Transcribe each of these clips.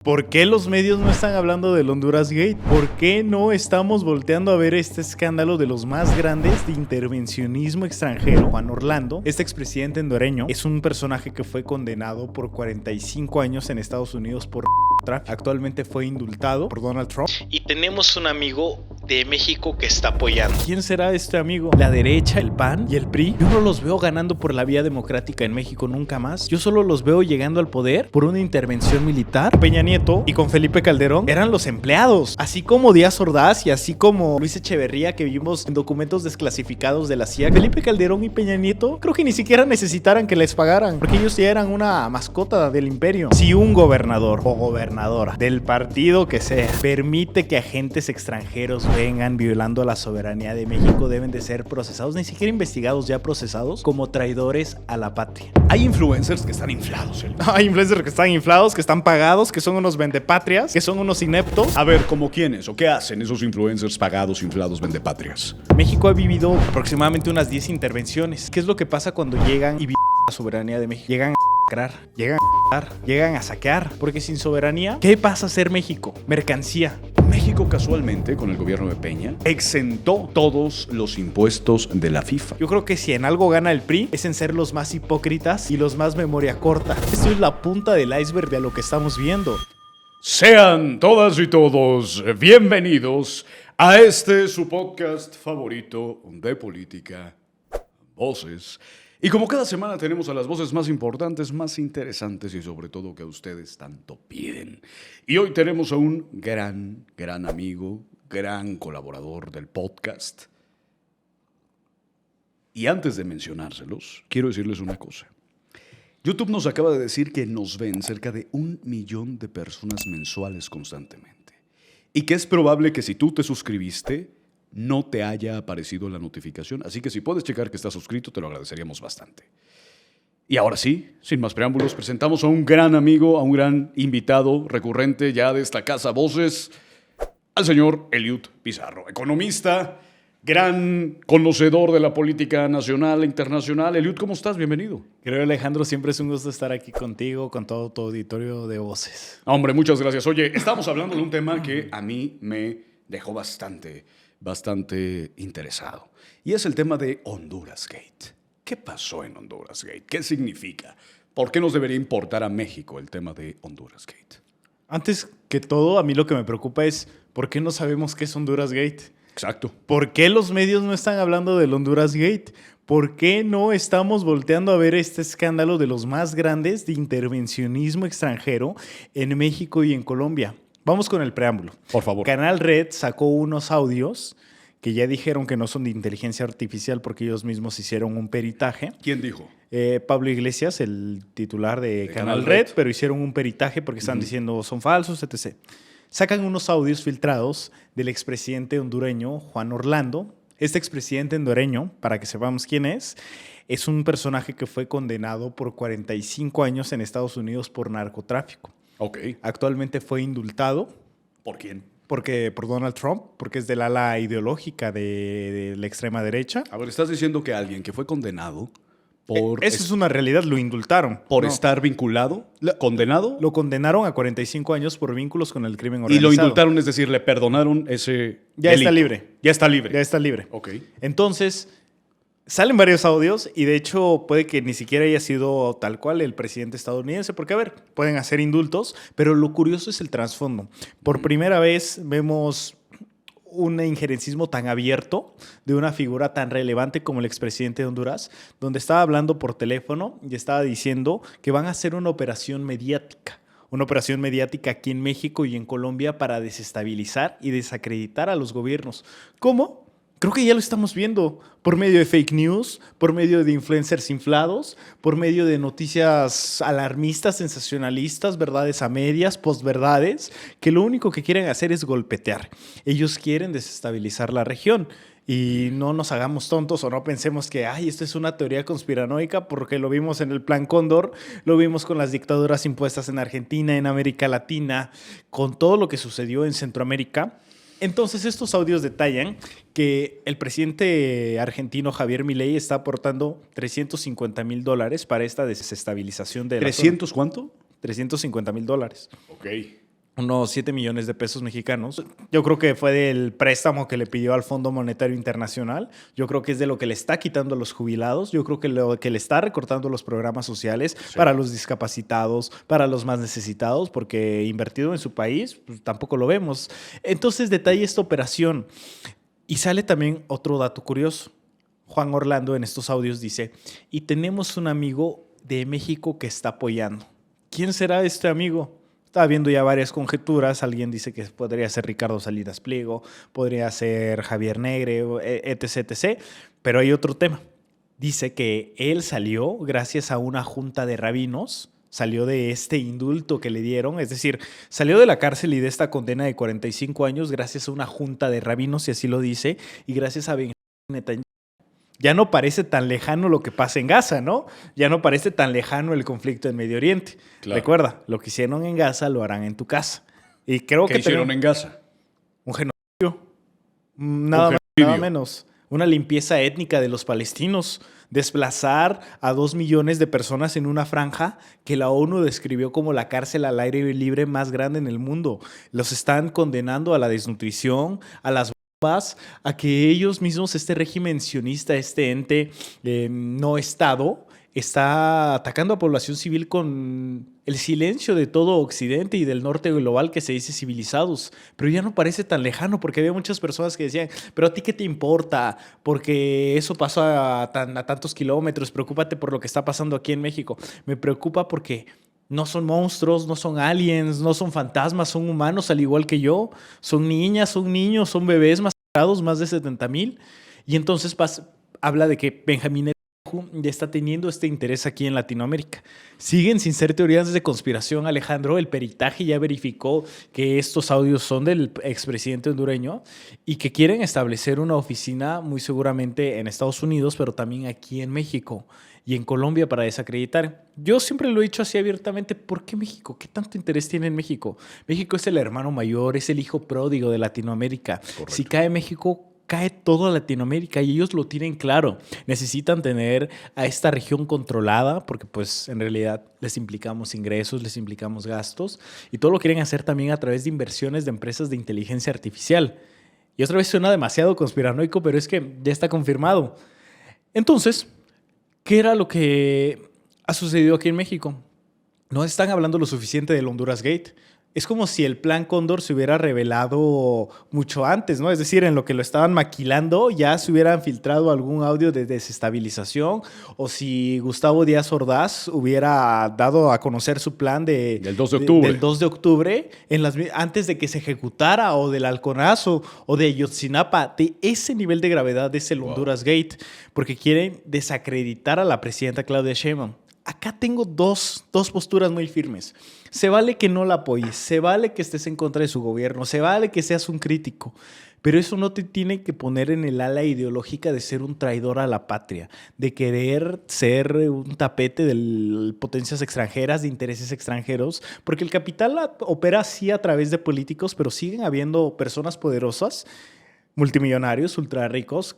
¿Por qué los medios no están hablando del Honduras Gate? ¿Por qué no estamos volteando a ver este escándalo de los más grandes de intervencionismo extranjero? Juan Orlando, este expresidente hondureño, es un personaje que fue condenado por 45 años en Estados Unidos por tráfico. Actualmente fue indultado por Donald Trump. Y tenemos un amigo de México que está apoyando. ¿Quién será este amigo? ¿La derecha, el PAN y el PRI? Yo no los veo ganando por la vía democrática en México nunca más. Yo solo los veo llegando al poder por una intervención militar. Peña Nieto y con Felipe Calderón eran los empleados, así como Díaz Ordaz y así como Luis Echeverría, que vimos en documentos desclasificados de la CIA. Felipe Calderón y Peña Nieto creo que ni siquiera necesitaran que les pagaran, porque ellos ya eran una mascota del imperio. Si un gobernador o gobernadora del partido que sea permite que agentes extranjeros vengan violando la soberanía de México, deben de ser procesados, ni siquiera investigados, ya procesados como traidores a la patria. Hay influencers que están inflados. Hay influencers que están inflados, que están pagados, que son unos vendepatrias, que son unos ineptos. A ver, ¿cómo quiénes o qué hacen esos influencers pagados, inflados, vendepatrias? México ha vivido aproximadamente unas 10 intervenciones. ¿Qué es lo que pasa cuando llegan y violan la soberanía de México? Llegan llegan a saquear, porque sin soberanía, ¿qué pasa a ser México? Mercancía. México casualmente, con el gobierno de Peña, exentó todos los impuestos de la FIFA. Yo creo que si en algo gana el PRI es en ser los más hipócritas y los más memoria corta. Esto es la punta del iceberg de lo que estamos viendo. Sean todas y todos bienvenidos a su podcast favorito de política, Voces. Y como cada semana tenemos a las voces más importantes, más interesantes y sobre todo que a ustedes tanto piden. Y hoy tenemos a un gran amigo, gran colaborador del podcast. Y antes de mencionárselos, quiero decirles una cosa. YouTube nos acaba de decir que nos ven cerca de 1 millón de personas mensuales constantemente. Y que es probable que si tú te suscribiste, no te haya aparecido la notificación. Así que si puedes checar que estás suscrito, te lo agradeceríamos bastante. Y ahora sí, sin más preámbulos, presentamos a un gran amigo, a un gran invitado recurrente ya de esta casa Voces, al señor Eliud Pizarro, economista, gran conocedor de la política nacional e internacional. Eliud, ¿cómo estás? Bienvenido. Creo, Alejandro, siempre es un gusto estar aquí contigo, con todo tu auditorio de Voces. Hombre, muchas gracias. Oye, estamos hablando de un tema que a mí me dejó bastante interesado. Y es el tema de Honduras Gate. ¿Qué pasó en Honduras Gate? ¿Qué significa? ¿Por qué nos debería importar a México el tema de Honduras Gate? Antes que todo, a mí lo que me preocupa es ¿por qué no sabemos qué es Honduras Gate? Exacto. ¿Por qué los medios no están hablando del Honduras Gate? ¿Por qué no estamos volteando a ver este escándalo de los más grandes de intervencionismo extranjero en México y en Colombia? Vamos con el preámbulo. Por favor. Canal Red sacó unos audios que ya dijeron que no son de inteligencia artificial porque ellos mismos hicieron un peritaje. ¿Quién dijo? Pablo Iglesias, el titular de Canal Red, pero hicieron un peritaje porque están diciendo son falsos, etc. Sacan unos audios filtrados del expresidente hondureño Juan Orlando. Este expresidente hondureño, para que sepamos quién es un personaje que fue condenado por 45 años en Estados Unidos por narcotráfico. Ok. Actualmente fue indultado. ¿Por quién? Por Donald Trump, porque es del ala ideológica de la extrema derecha. A ver, estás diciendo que alguien que fue condenado por... Eso es una realidad, lo indultaron. ¿Por estar vinculado? ¿Condenado? Lo condenaron a 45 años por vínculos con el crimen organizado. Y lo indultaron, es decir, le perdonaron ese Ya delito. está libre. Ya está libre. Ya está libre. Ok. Entonces, salen varios audios y de hecho puede que ni siquiera haya sido tal cual el presidente estadounidense, porque a ver, pueden hacer indultos, pero lo curioso es el trasfondo. Por primera vez vemos un injerencismo tan abierto de una figura tan relevante como el expresidente de Honduras, donde estaba hablando por teléfono y estaba diciendo que van a hacer una operación mediática aquí en México y en Colombia para desestabilizar y desacreditar a los gobiernos. ¿Cómo? Creo que ya lo estamos viendo por medio de fake news, por medio de influencers inflados, por medio de noticias alarmistas, sensacionalistas, verdades a medias, posverdades, que lo único que quieren hacer es golpetear. Ellos quieren desestabilizar la región. Y no nos hagamos tontos o no pensemos que esto es una teoría conspiranoica, porque lo vimos en el Plan Cóndor, lo vimos con las dictaduras impuestas en Argentina, en América Latina, con todo lo que sucedió en Centroamérica. Entonces, estos audios detallan que el presidente argentino Javier Milei está aportando $350,000 para esta desestabilización de la zona. ¿300 cuánto? $350,000. Ok. unos 7 millones de pesos mexicanos. Yo creo que fue del préstamo que le pidió al Fondo Monetario Internacional. Yo creo que es de lo que le está quitando a los jubilados. Yo creo que lo que le está recortando los programas sociales para los discapacitados, para los más necesitados, porque invertido en su país, pues, tampoco lo vemos. Entonces, detalla esta operación. Y sale también otro dato curioso. Juan Orlando en estos audios dice, y tenemos un amigo de México que está apoyando. ¿Quién será este amigo? Estaba viendo ya varias conjeturas. Alguien dice que podría ser Ricardo Salinas Pliego, podría ser Javier Negre, etc, etc. Pero hay otro tema. Dice que él salió gracias a una junta de rabinos, salió de este indulto que le dieron, es decir, salió de la cárcel y de esta condena de 45 años gracias a una junta de rabinos, si así lo dice, y gracias a Benjamín Netanyahu. Ya no parece tan lejano lo que pasa en Gaza, ¿no? Ya no parece tan lejano el conflicto en Medio Oriente. Claro. Recuerda, lo que hicieron en Gaza lo harán en tu casa. Y creo ¿Qué hicieron en Gaza? Un genocidio. Nada más, nada menos. Una limpieza étnica de los palestinos. Desplazar a 2 millones de personas en una franja que la ONU describió como la cárcel al aire libre más grande en el mundo. Los están condenando a la desnutrición, a las a que ellos mismos, este régimen sionista, este ente no Estado, está atacando a población civil con el silencio de todo Occidente y del norte global que se dice civilizados. Pero ya no parece tan lejano, porque había muchas personas que decían, pero ¿a ti qué te importa? Porque eso pasó a tantos kilómetros, preocúpate por lo que está pasando aquí en México. Me preocupa porque no son monstruos, no son aliens, no son fantasmas, son humanos al igual que yo. Son niñas, son niños, son bebés masacrados, más de 70,000. Y entonces habla de que Benjamín Netanyahu ya está teniendo este interés aquí en Latinoamérica. Siguen sin ser teorías de conspiración, Alejandro. El peritaje ya verificó que estos audios son del expresidente hondureño y que quieren establecer una oficina muy seguramente en Estados Unidos, pero también aquí en México y en Colombia para desacreditar. Yo siempre lo he dicho así abiertamente, ¿por qué México? ¿Qué tanto interés tiene en México? México es el hermano mayor, es el hijo pródigo de Latinoamérica. Correcto. Si cae México, cae toda Latinoamérica y ellos lo tienen claro. Necesitan tener a esta región controlada porque pues en realidad les implicamos ingresos, les implicamos gastos y todo lo quieren hacer también a través de inversiones de empresas de inteligencia artificial. Y otra vez suena demasiado conspiranoico, pero es que ya está confirmado. Entonces, ¿qué era lo que ha sucedido aquí en México? No están hablando lo suficiente del Honduras Gate. Es como si el plan Cóndor se hubiera revelado mucho antes, ¿no? Es decir, en lo que lo estaban maquilando ya se hubieran filtrado algún audio de desestabilización o si Gustavo Díaz Ordaz hubiera dado a conocer su plan del 2 de octubre, del 2 de octubre antes de que se ejecutara o del Halconazo o de Ayotzinapa. De ese nivel de gravedad es el Honduras Gate porque quieren desacreditar a la presidenta Claudia Sheinbaum. Acá tengo dos posturas muy firmes. Se vale que no la apoyes, se vale que estés en contra de su gobierno, se vale que seas un crítico, pero eso no te tiene que poner en el ala ideológica de ser un traidor a la patria, de querer ser un tapete de potencias extranjeras, de intereses extranjeros, porque el capital opera así a través de políticos, pero siguen habiendo personas poderosas, multimillonarios, ultra ricos,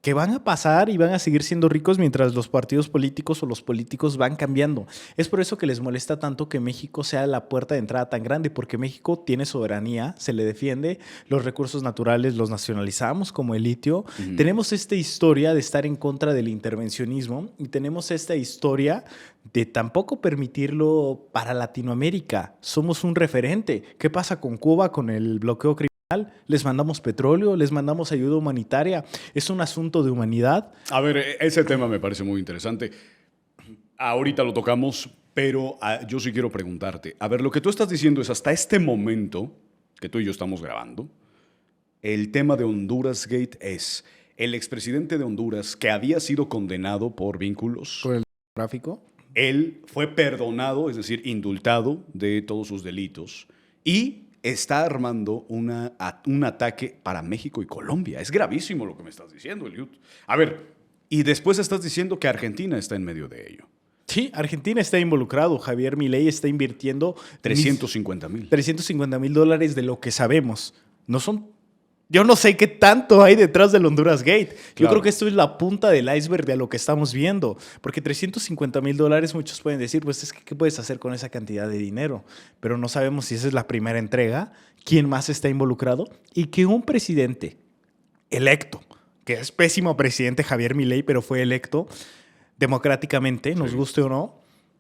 que van a pasar y van a seguir siendo ricos mientras los partidos políticos o los políticos van cambiando. Es por eso que les molesta tanto que México sea la puerta de entrada tan grande, porque México tiene soberanía, se le defiende, los recursos naturales los nacionalizamos como el litio. Tenemos esta historia de estar en contra del intervencionismo y tenemos esta historia de tampoco permitirlo para Latinoamérica. Somos un referente. ¿Qué pasa con Cuba, con el bloqueo criminal? Les mandamos petróleo, les mandamos ayuda humanitaria. Es un asunto de humanidad. A ver, ese tema me parece muy interesante. Ahorita lo tocamos, pero yo sí quiero preguntarte. A ver, lo que tú estás diciendo es hasta este momento que tú y yo estamos grabando, el tema de Honduras Gate es el expresidente de Honduras que había sido condenado por vínculos. ¿Por el tráfico? Él fue perdonado, es decir, indultado de todos sus delitos y está armando un ataque para México y Colombia. Es gravísimo lo que me estás diciendo, Eliud. A ver, y después estás diciendo que Argentina está en medio de ello. Sí, Argentina está involucrado. Javier Milei está invirtiendo 350,000. $350,000 de lo que sabemos. No son Yo no sé qué tanto hay detrás del Honduras Gate. Yo Claro. creo que esto es la punta del iceberg de lo que estamos viendo. Porque $350,000, muchos pueden decir, pues es que ¿qué puedes hacer con esa cantidad de dinero? Pero no sabemos si esa es la primera entrega, quién más está involucrado y que un presidente electo, que es pésimo presidente Javier Milei, pero fue electo democráticamente, nos Sí. guste o no,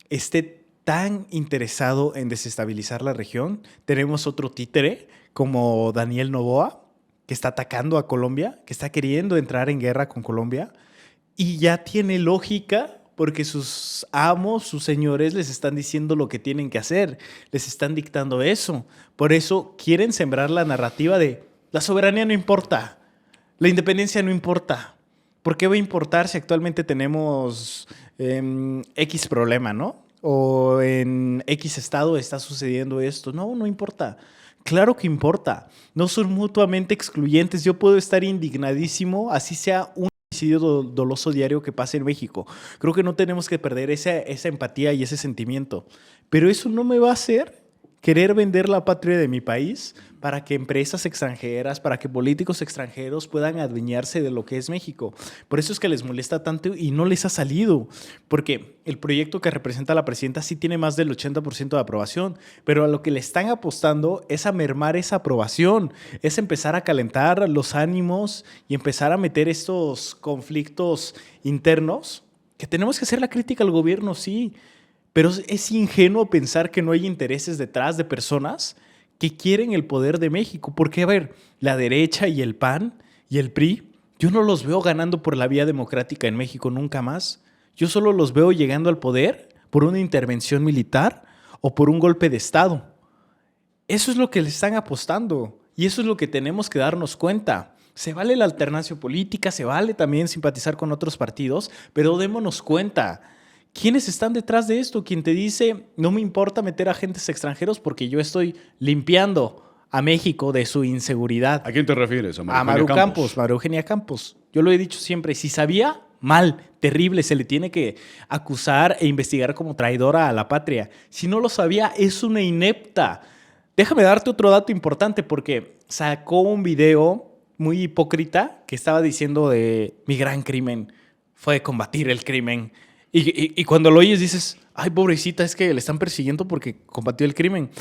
esté tan interesado en desestabilizar la región. Tenemos otro títere como Daniel Noboa, que está atacando a Colombia, que está queriendo entrar en guerra con Colombia, y ya tiene lógica porque sus amos, sus señores les están diciendo lo que tienen que hacer, les están dictando eso. Por eso quieren sembrar la narrativa de la soberanía no importa, la independencia no importa. ¿Por qué va a importar si actualmente tenemos X problema, ¿no? O en X estado está sucediendo esto. No, no importa. Claro que importa. No son mutuamente excluyentes. Yo puedo estar indignadísimo, así sea un homicidio doloso diario que pase en México. Creo que no tenemos que perder esa empatía y ese sentimiento. Pero eso no me va a hacer querer vender la patria de mi país para que empresas extranjeras, para que políticos extranjeros puedan adueñarse de lo que es México. Por eso es que les molesta tanto y no les ha salido, porque el proyecto que representa la presidenta sí tiene más del 80% de aprobación, pero a lo que le están apostando es a mermar esa aprobación, es empezar a calentar los ánimos y empezar a meter estos conflictos internos, que tenemos que hacer la crítica al gobierno, sí, pero es ingenuo pensar que no hay intereses detrás de personas que quieren el poder de México. Porque, a ver, la derecha y el PAN y el PRI, yo no los veo ganando por la vía democrática en México nunca más. Yo solo los veo llegando al poder por una intervención militar o por un golpe de Estado. Eso es lo que le están apostando y eso es lo que tenemos que darnos cuenta. Se vale la alternancia política, se vale también simpatizar con otros partidos, pero démonos cuenta. ¿Quiénes están detrás de esto? Quien te dice, no me importa meter agentes extranjeros porque yo estoy limpiando a México de su inseguridad. ¿A quién te refieres? A Maru Campos, Maru Eugenia Campos. Yo lo he dicho siempre, si sabía, mal, terrible, se le tiene que acusar e investigar como traidora a la patria. Si no lo sabía, es una inepta. Déjame darte otro dato importante porque sacó un video muy hipócrita que estaba diciendo de mi gran crimen fue combatir el crimen. Y cuando lo oyes dices, ay, pobrecita, es que le están persiguiendo porque combatió el crimen.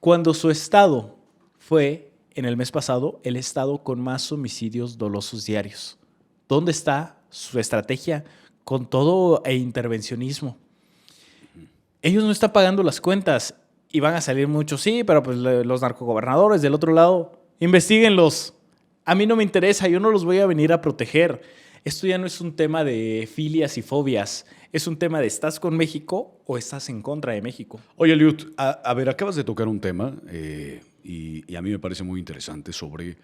Cuando su estado fue, en el mes pasado, el estado con más homicidios dolosos diarios. ¿Dónde está su estrategia con todo e intervencionismo? Ellos no están pagando las cuentas y van a salir muchos, sí, pero pues los narcogobernadores del otro lado, investíguenlos. A mí no me interesa, yo no los voy a venir a proteger. Esto ya no es un tema de filias y fobias. Es un tema de ¿estás con México o estás en contra de México? Oye, Eliud, a ver, acabas de tocar un tema y a mí me parece muy interesante sobre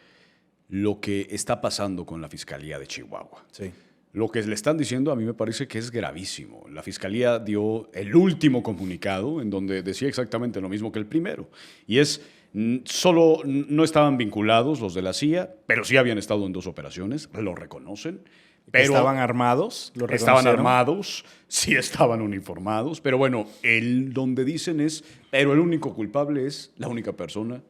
lo que está pasando con la Fiscalía de Chihuahua. Sí. Lo que le están diciendo a mí me parece que es gravísimo. La Fiscalía dio el último comunicado en donde decía exactamente lo mismo que el primero. Y es, solo no estaban vinculados los de la CIA, pero sí habían estado en 2 operaciones, lo reconocen. Pero ¿estaban armados? ¿Lo estaban reconocieron? armados, sí estaban uniformados, pero bueno, donde dicen es, pero el único culpable es la única persona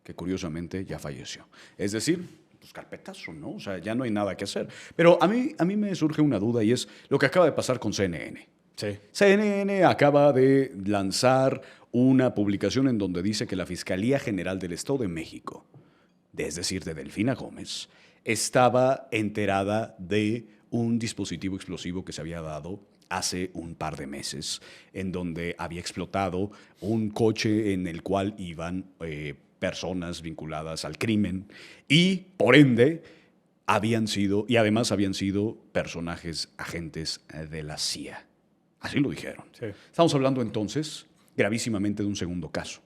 que curiosamente ya falleció. Es decir, pues carpetazo, ¿no? O sea, ya no hay nada que hacer. Pero a mí me surge una duda y es lo que acaba de pasar con CNN. Sí. CNN acaba de lanzar una publicación en donde dice que la Fiscalía General del Estado de México, es decir, de Delfina Gómez, estaba enterada de un dispositivo explosivo que se había dado hace un par de meses, en donde había explotado un coche en el cual iban personas vinculadas al crimen y, por ende, además habían sido personajes agentes de la CIA. Así lo dijeron. Sí. Estamos hablando entonces gravísimamente de un segundo caso.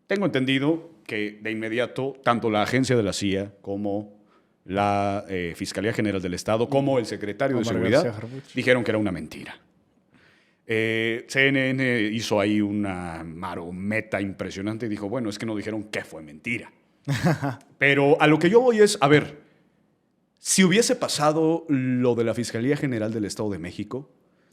Tengo entendido que de inmediato tanto la agencia de la CIA como la Fiscalía General del Estado, como el secretario de Omar Seguridad, García Harfuch, dijeron que era una mentira. CNN hizo ahí una marometa impresionante y dijo, bueno, es que no dijeron que fue mentira. Pero a lo que yo voy es, a ver, si hubiese pasado lo de la Fiscalía General del Estado de México,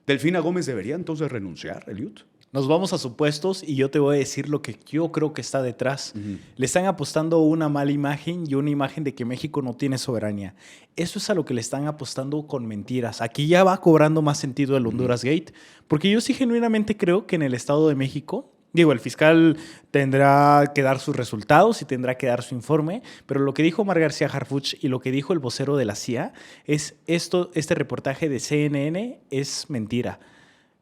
¿Delfina Gómez debería entonces renunciar, Eliud? Nos vamos a supuestos y yo te voy a decir lo que yo creo que está detrás. Le están apostando una mala imagen y una imagen de que México no tiene soberanía. Eso es a lo que le están apostando con mentiras. Aquí ya va cobrando más sentido el Honduras Gate, porque yo sí genuinamente creo que en el Estado de México, digo, el fiscal tendrá que dar sus resultados y tendrá que dar su informe, pero lo que dijo Omar García Harfuch y lo que dijo el vocero de la CIA es este reportaje de CNN es mentira.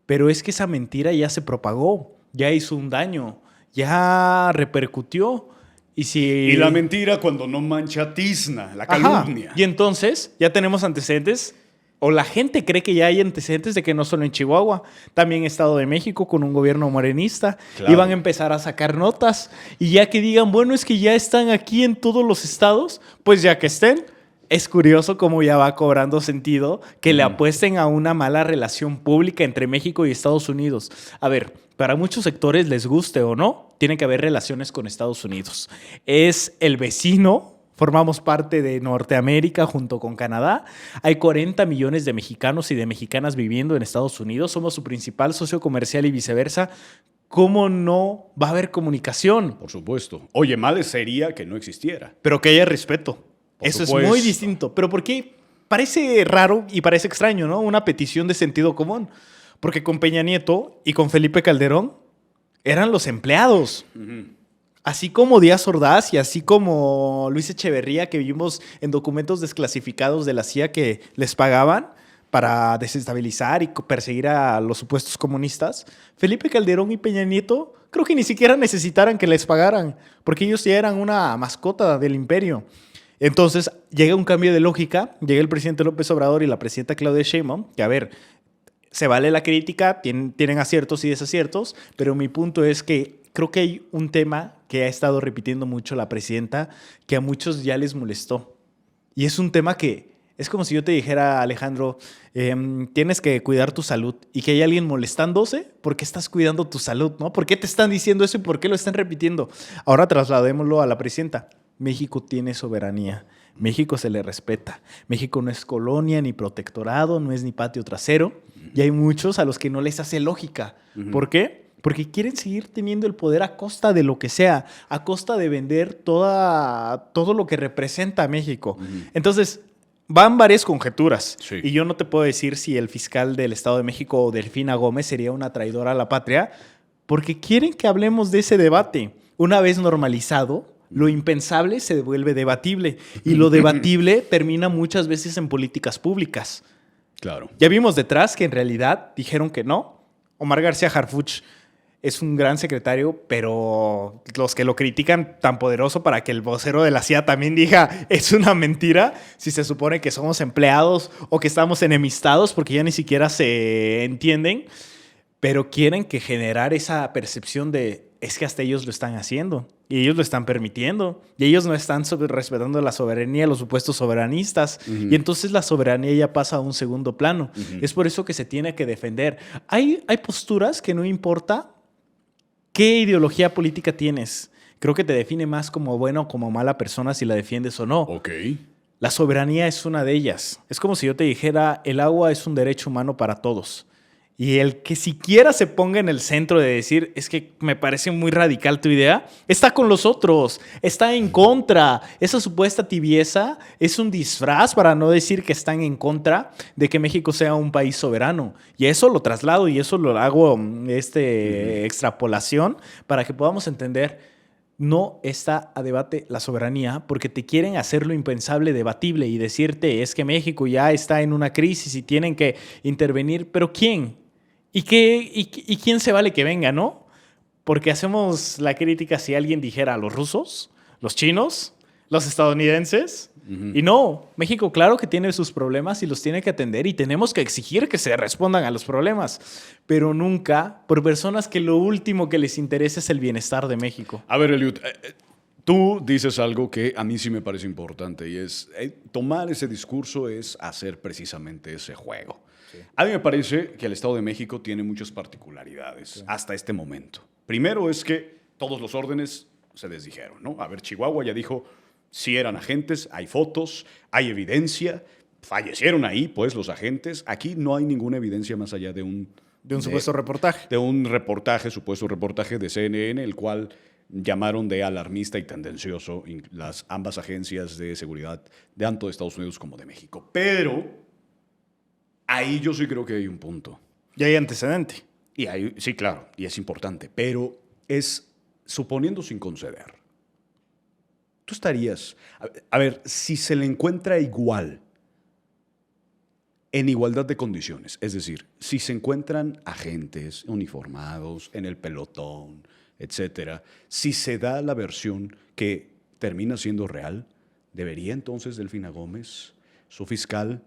Pero es que esa mentira ya se propagó, ya hizo un daño, ya repercutió. Y la mentira cuando no mancha tizna, la calumnia. Ajá. Y entonces ya tenemos antecedentes, o la gente cree que ya hay antecedentes de que no solo en Chihuahua, también Estado de México con un gobierno morenista, Claro. y van a empezar a sacar notas. Y ya que digan, bueno, es que ya están aquí en todos los estados, pues ya que estén. Es curioso cómo ya va cobrando sentido que le apuesten a una mala relación pública entre México y Estados Unidos. A ver, para muchos sectores, les guste o no, tiene que haber relaciones con Estados Unidos. Es el vecino, formamos parte de Norteamérica junto con Canadá. Hay 40 millones de mexicanos y de mexicanas viviendo en Estados Unidos. Somos su principal socio comercial y viceversa. ¿Cómo no va a haber comunicación? Por supuesto. Oye, mal sería que no existiera. Pero que haya respeto. Por Eso supuesto. es muy distinto. Pero ¿por qué? Parece raro y parece extraño, ¿no? Una petición de sentido común. Porque con Peña Nieto y con Felipe Calderón eran los empleados. Así como Díaz Ordaz y así como Luis Echeverría, que vimos en documentos desclasificados de la CIA que les pagaban para desestabilizar y perseguir a los supuestos comunistas, Felipe Calderón y Peña Nieto creo que ni siquiera necesitaran que les pagaran, porque ellos ya eran una mascota del imperio. Entonces llega un cambio de lógica, llega el presidente López Obrador y la presidenta Claudia Sheinbaum, que a ver, se vale la crítica, tienen aciertos y desaciertos, pero mi punto es que creo que hay un tema que ha estado repitiendo mucho la presidenta que a muchos ya les molestó. Y es un tema que es como si yo te dijera, Alejandro, tienes que cuidar tu salud y que hay alguien molestándose, ¿por qué estás cuidando tu salud? ¿No? ¿Por qué te están diciendo eso y por qué lo están repitiendo? Ahora trasladémoslo a la presidenta. México tiene soberanía. México se le respeta. México no es colonia ni protectorado, no es ni patio trasero. Y hay muchos a los que no les hace lógica. ¿Por qué? Porque quieren seguir teniendo el poder a costa de lo que sea, a costa de vender todo lo que representa a México. Entonces, van varias conjeturas. Sí. Y yo no te puedo decir si el fiscal del Estado de México, Delfina Gómez, sería una traidora a la patria, porque quieren que hablemos de ese debate. Una vez normalizado, lo impensable se vuelve debatible. Y lo debatible termina muchas veces en políticas públicas. Claro. Ya vimos detrás que en realidad dijeron que no. Omar García Harfuch es un gran secretario, pero los que lo critican tan poderoso para que el vocero de la CIA también diga es una mentira, si se supone que somos empleados o que estamos enemistados porque ya ni siquiera se entienden, pero quieren que generar esa percepción de es que hasta ellos lo están haciendo y ellos lo están permitiendo y ellos no están respetando la soberanía de los supuestos soberanistas y entonces la soberanía ya pasa a un segundo plano. Es por eso que se tiene que defender. Hay posturas que no importa qué ideología política tienes. Creo que te define más como buena o como mala persona si la defiendes o no. Ok. La soberanía es una de ellas. Es como si yo te dijera, el agua es un derecho humano para todos. Y el que siquiera se ponga en el centro de decir, es que me parece muy radical tu idea, está con los otros, está en contra. Esa supuesta tibieza es un disfraz para no decir que están en contra de que México sea un país soberano. Y eso lo traslado y eso lo hago extrapolación para que podamos entender. No está a debate la soberanía porque te quieren hacer lo impensable debatible y decirte es que México ya está en una crisis y tienen que intervenir. ¿Pero quién? ¿Y quién se vale que venga, no? Porque hacemos la crítica si alguien dijera los rusos, los chinos, los estadounidenses. Y no, México claro que tiene sus problemas y los tiene que atender y tenemos que exigir que se respondan a los problemas, pero nunca por personas que lo último que les interesa es el bienestar de México. A ver, Eliud, tú dices algo que a mí sí me parece importante y es tomar ese discurso es hacer precisamente ese juego. Sí. A mí me parece que el Estado de México tiene muchas particularidades hasta este momento. Primero es que todos los órdenes se desdijeron, ¿no? A ver, Chihuahua ya dijo, sí eran agentes, hay fotos, hay evidencia, fallecieron ahí, pues, los agentes. Aquí no hay ninguna evidencia más allá de un De un supuesto reportaje. De un reportaje, supuesto reportaje de CNN, el cual llamaron de alarmista y tendencioso ambas agencias de seguridad, de tanto de Estados Unidos como de México. Pero ahí yo sí creo que hay un punto. Y hay antecedente. Y ahí, sí, claro, y es importante, pero es suponiendo sin conceder. Tú estarías, a ver, si se le encuentra igual, en igualdad de condiciones, es decir, si se encuentran agentes uniformados en el pelotón, etcétera, si se da la versión que termina siendo real, ¿debería entonces Delfina Gómez, su fiscal,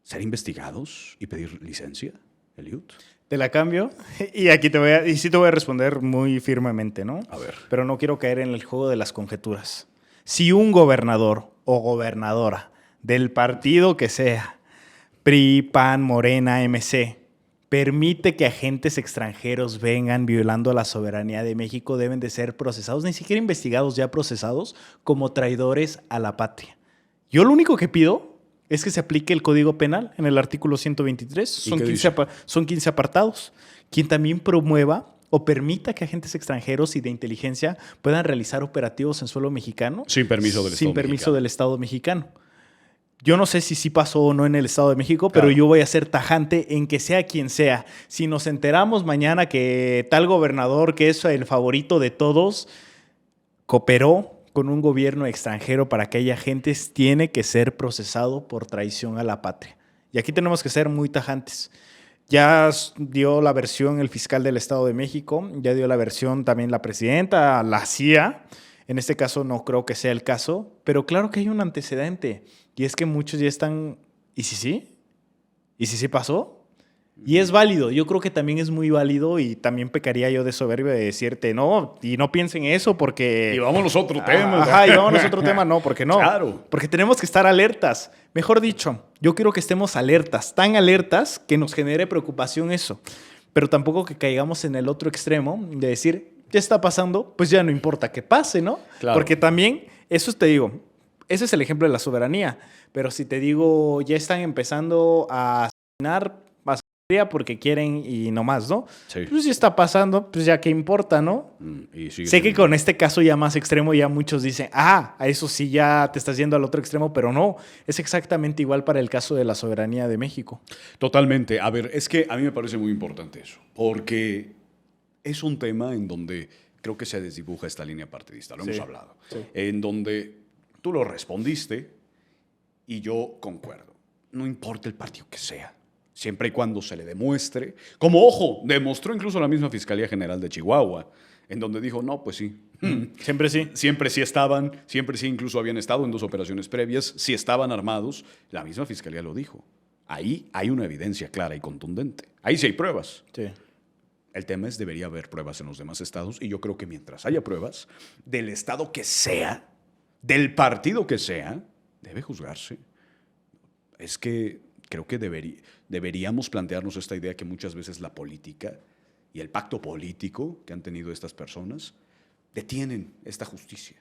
ser investigados y pedir licencia, Eliud? Te la cambio y aquí sí te voy a responder muy firmemente, ¿no? A ver. Pero no quiero caer en el juego de las conjeturas. Si un gobernador o gobernadora del partido que sea, PRI, PAN, Morena, MC, permite que agentes extranjeros vengan violando la soberanía de México, deben de ser procesados, ni siquiera investigados, ya procesados, como traidores a la patria. Yo lo único que pido es que se aplique el Código Penal en el artículo 123. Son 15 apartados. Quien también promueva o permita que agentes extranjeros y de inteligencia puedan realizar operativos en suelo mexicano. Sin permiso del Estado mexicano. Yo no sé si sí pasó o no en el Estado de México, Claro. pero yo voy a ser tajante en que sea quien sea. Si nos enteramos mañana que tal gobernador, que es el favorito de todos, cooperó con un gobierno extranjero para que haya agentes, tiene que ser procesado por traición a la patria. Y aquí tenemos que ser muy tajantes. Ya dio la versión el fiscal del Estado de México, ya dio la versión también la presidenta, la CIA. En este caso no creo que sea el caso, pero claro que hay un antecedente. Y es que muchos ya están, ¿y si sí? ¿Y si sí pasó? Y es válido, yo creo que también es muy válido y también pecaría yo de soberbia de decirte, no, y no piensen eso porque... Y vámonos a otro tema. Ajá, y vámonos a otro tema, no, porque no. Claro. Porque tenemos que estar alertas. Mejor dicho, yo quiero que estemos alertas, tan alertas que nos genere preocupación eso. Pero tampoco que caigamos en el otro extremo de decir, ya está pasando, pues ya no importa que pase, ¿no? Claro. Porque también, eso te digo, ese es el ejemplo de la soberanía. Pero si te digo, ya están empezando a asesinar porque quieren y no más, ¿no? Sí. Pues si está pasando, pues ya qué importa, ¿no? Y sigue Sé que siendo- con este caso ya más extremo ya muchos dicen, a eso sí ya te estás yendo al otro extremo, pero no, es exactamente igual para el caso de la soberanía de México. Totalmente. A ver, es que a mí me parece muy importante eso, porque es un tema en donde creo que se desdibuja esta línea partidista, lo Sí, hemos hablado, sí. en donde tú lo respondiste y yo concuerdo. No importa el partido que sea, siempre y cuando se le demuestre, como ojo, demostró incluso la misma Fiscalía General de Chihuahua, en donde dijo, no, pues sí. Siempre sí. Siempre sí estaban, siempre sí incluso habían estado en 2 operaciones previas, sí estaban armados, la misma Fiscalía lo dijo. Ahí hay una evidencia clara y contundente. Ahí sí hay pruebas. Sí. El tema es, debería haber pruebas en los demás estados y yo creo que mientras haya pruebas, del estado que sea, del partido que sea, debe juzgarse. Es que creo que deberíamos plantearnos esta idea que muchas veces la política y el pacto político que han tenido estas personas detienen esta justicia